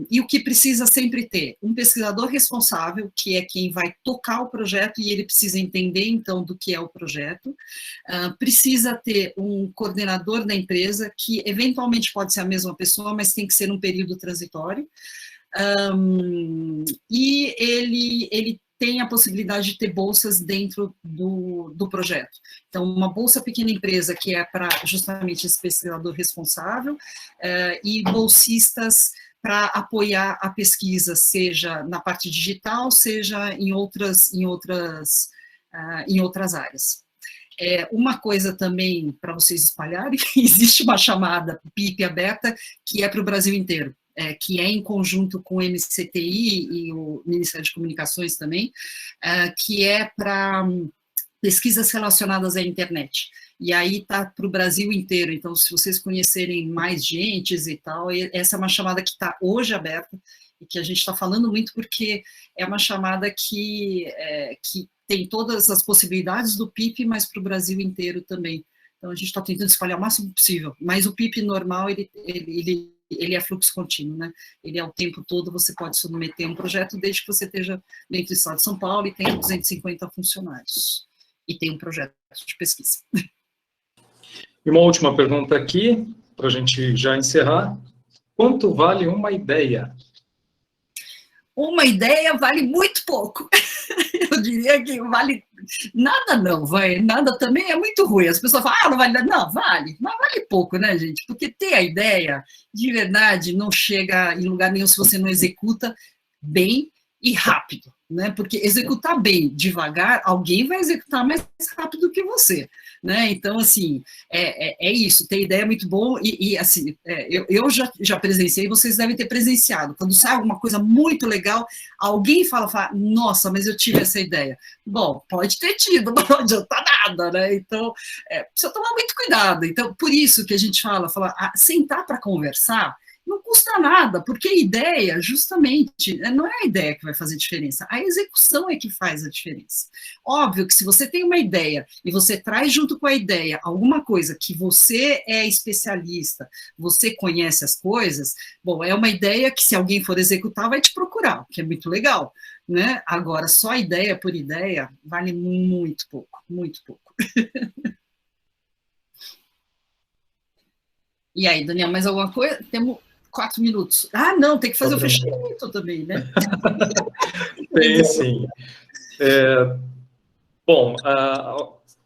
E o que precisa sempre ter? Um pesquisador responsável, que é quem vai tocar o projeto, e ele precisa entender, então, do que é o projeto. Precisa ter um coordenador da empresa, que eventualmente pode ser a mesma pessoa, mas tem que ser um período transitório. E ele tem a possibilidade de ter bolsas dentro do projeto. Então, uma bolsa pequena empresa, que é para justamente esse pesquisador responsável, e bolsistas para apoiar a pesquisa, seja na parte digital, seja em outras áreas. Uma coisa também para vocês espalharem, existe uma chamada PIP aberta, que é para o Brasil inteiro. Que é em conjunto com o MCTI e o Ministério de Comunicações também, que é para pesquisas relacionadas à internet. E aí está para o Brasil inteiro, então se vocês conhecerem mais gentes e tal, essa é uma chamada que está hoje aberta, e que a gente está falando muito porque é uma chamada que tem todas as possibilidades do PIP, mas para o Brasil inteiro também. Então a gente está tentando espalhar o máximo possível, mas o PIP normal, ele é fluxo contínuo, né? Ele é o tempo todo, você pode submeter um projeto desde que você esteja dentro do estado de São Paulo e tenha 250 funcionários. E tem um projeto de pesquisa. E uma última pergunta aqui, para a gente já encerrar. Quanto vale uma ideia? Uma ideia vale muito pouco. Eu diria que vale nada não, nada também é muito ruim. As pessoas falam, não vale nada. Não, vale, mas vale pouco, né, gente? Porque ter a ideia, de verdade, não chega em lugar nenhum se você não executa bem e rápido, né? Porque executar bem, devagar, alguém vai executar mais rápido que você, né? Então, assim, é isso, ter ideia é muito bom, e assim, eu já presenciei, vocês devem ter presenciado, quando sai alguma coisa muito legal, alguém fala, nossa, mas eu tive essa ideia. Bom, pode ter tido, mas não adianta nada, né? Então, precisa tomar muito cuidado. Então, por isso que a gente fala sentar para conversar, não custa nada, porque a ideia, justamente, não é a ideia que vai fazer diferença, a execução é que faz a diferença. Óbvio que se você tem uma ideia e você traz junto com a ideia alguma coisa que você é especialista, você conhece as coisas, bom, é uma ideia que se alguém for executar vai te procurar, que é muito legal, né? Agora, só ideia por ideia vale muito pouco, muito pouco. E aí, Daniel, mais alguma coisa? Temos 4 minutos. Ah, não, tem que fazer o fechamento também, né? Tem, sim. Bom,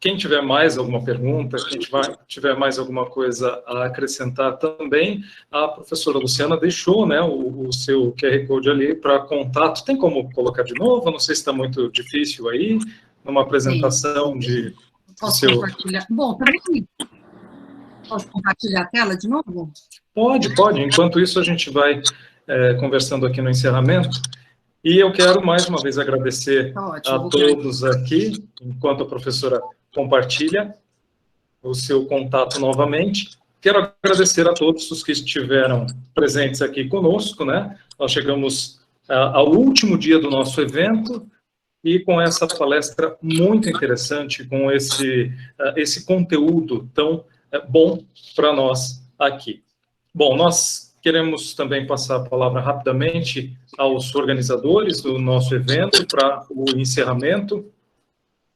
quem tiver mais alguma pergunta, quem tiver mais alguma coisa a acrescentar também, a professora Luciana deixou, né, o seu QR Code ali para contato. Tem como colocar de novo? Não sei se está muito difícil aí, numa apresentação de... Posso compartilhar? Bom, também... Posso compartilhar a tela de novo? Pode. Enquanto isso, a gente vai conversando aqui no encerramento. E eu quero, mais uma vez, agradecer a todos aqui, enquanto a professora compartilha o seu contato novamente. Quero agradecer a todos os que estiveram presentes aqui conosco, né? Nós chegamos ao último dia do nosso evento, e com essa palestra muito interessante, com esse conteúdo tão bom para nós aqui. Bom, nós queremos também passar a palavra rapidamente aos organizadores do nosso evento para o encerramento.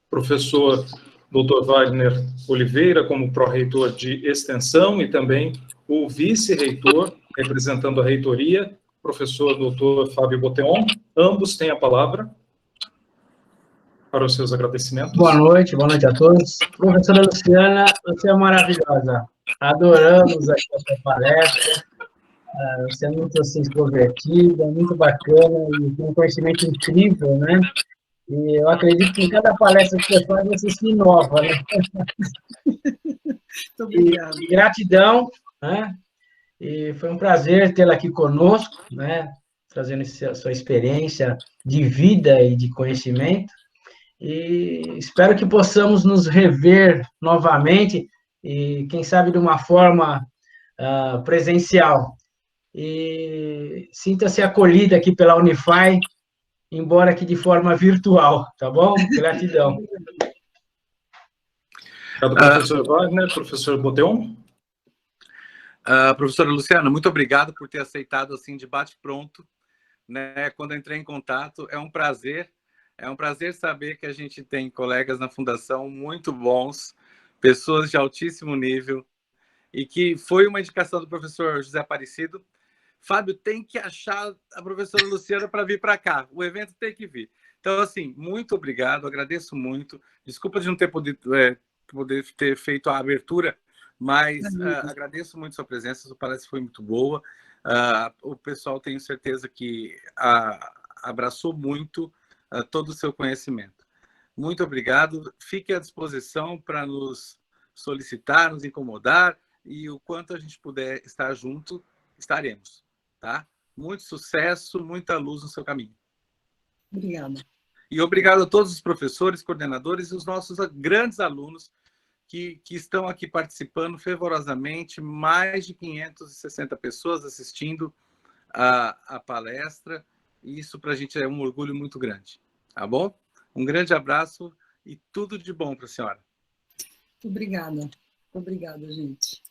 Professor Dr. Wagner Oliveira, como pró-reitor de extensão, e também o vice-reitor, representando a reitoria, professor Dr. Fábio Boteon. Ambos têm a palavra para os seus agradecimentos. Boa noite a todos. Professora Luciana, você é maravilhosa. Adoramos a sua palestra. Você é muito assim, extrovertida, muito bacana e tem um conhecimento incrível, né? E eu acredito que em cada palestra que você faz, você se inova, né? Muito obrigado. E gratidão, né? E foi um prazer tê-la aqui conosco, né? Trazendo a sua experiência de vida e de conhecimento. E espero que possamos nos rever novamente, e quem sabe de uma forma presencial. E sinta-se acolhida aqui pela Unify, embora que de forma virtual, tá bom? Gratidão. Professor Wagner, professor Boteon. Professora Luciana, muito obrigado por ter aceitado assim de bate-pronto, né? Quando eu entrei em contato, é um prazer saber que a gente tem colegas na Fundação muito bons, pessoas de altíssimo nível, e que foi uma indicação do professor José Aparecido. Fábio, tem que achar a professora Luciana para vir para cá, o evento tem que vir. Então, assim, muito obrigado, agradeço muito. Desculpa de não ter poder ter feito a abertura, mas agradeço muito sua presença, sua palestra foi muito boa. O pessoal, tenho certeza que abraçou muito todo o seu conhecimento. Muito obrigado, fique à disposição para nos solicitar, nos incomodar, e o quanto a gente puder estar junto, estaremos. Tá? Muito sucesso, muita luz no seu caminho. Obrigada. E obrigado a todos os professores, coordenadores e os nossos grandes alunos que estão aqui participando fervorosamente, mais de 560 pessoas assistindo a palestra, e isso para a gente é um orgulho muito grande, tá bom? Um grande abraço e tudo de bom para a senhora. Obrigada. Obrigada, gente.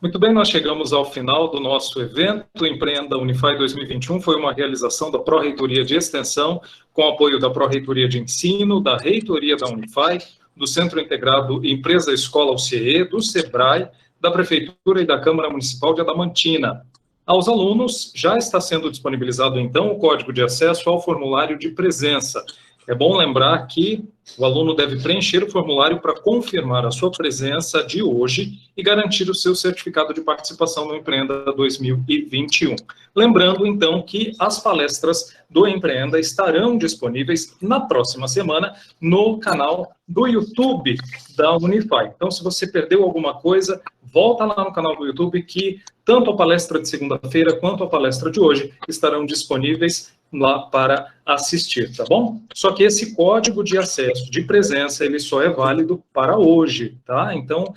Muito bem, nós chegamos ao final do nosso evento. Empreenda Unify 2021 foi uma realização da Pró-Reitoria de Extensão, com apoio da Pró-Reitoria de Ensino, da Reitoria da Unify, do Centro Integrado Empresa Escola UCE, do SEBRAE, da Prefeitura e da Câmara Municipal de Adamantina. Aos alunos, já está sendo disponibilizado, então, o código de acesso ao formulário de presença. É bom lembrar que o aluno deve preencher o formulário para confirmar a sua presença de hoje e garantir o seu certificado de participação no Empreenda 2021. Lembrando, então, que as palestras do Empreenda estarão disponíveis na próxima semana no canal do YouTube da Unify. Então, se você perdeu alguma coisa, volta lá no canal do YouTube que tanto a palestra de segunda-feira quanto a palestra de hoje estarão disponíveis lá para assistir, tá bom? Só que esse código de acesso de presença, ele só é válido para hoje, tá? Então,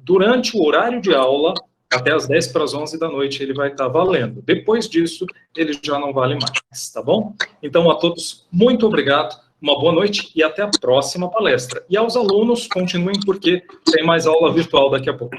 durante o horário de aula, até as 10 para as 11 da noite, ele vai estar valendo. Depois disso, ele já não vale mais, tá bom? Então, a todos, muito obrigado, uma boa noite e até a próxima palestra. E aos alunos, continuem porque tem mais aula virtual daqui a pouco.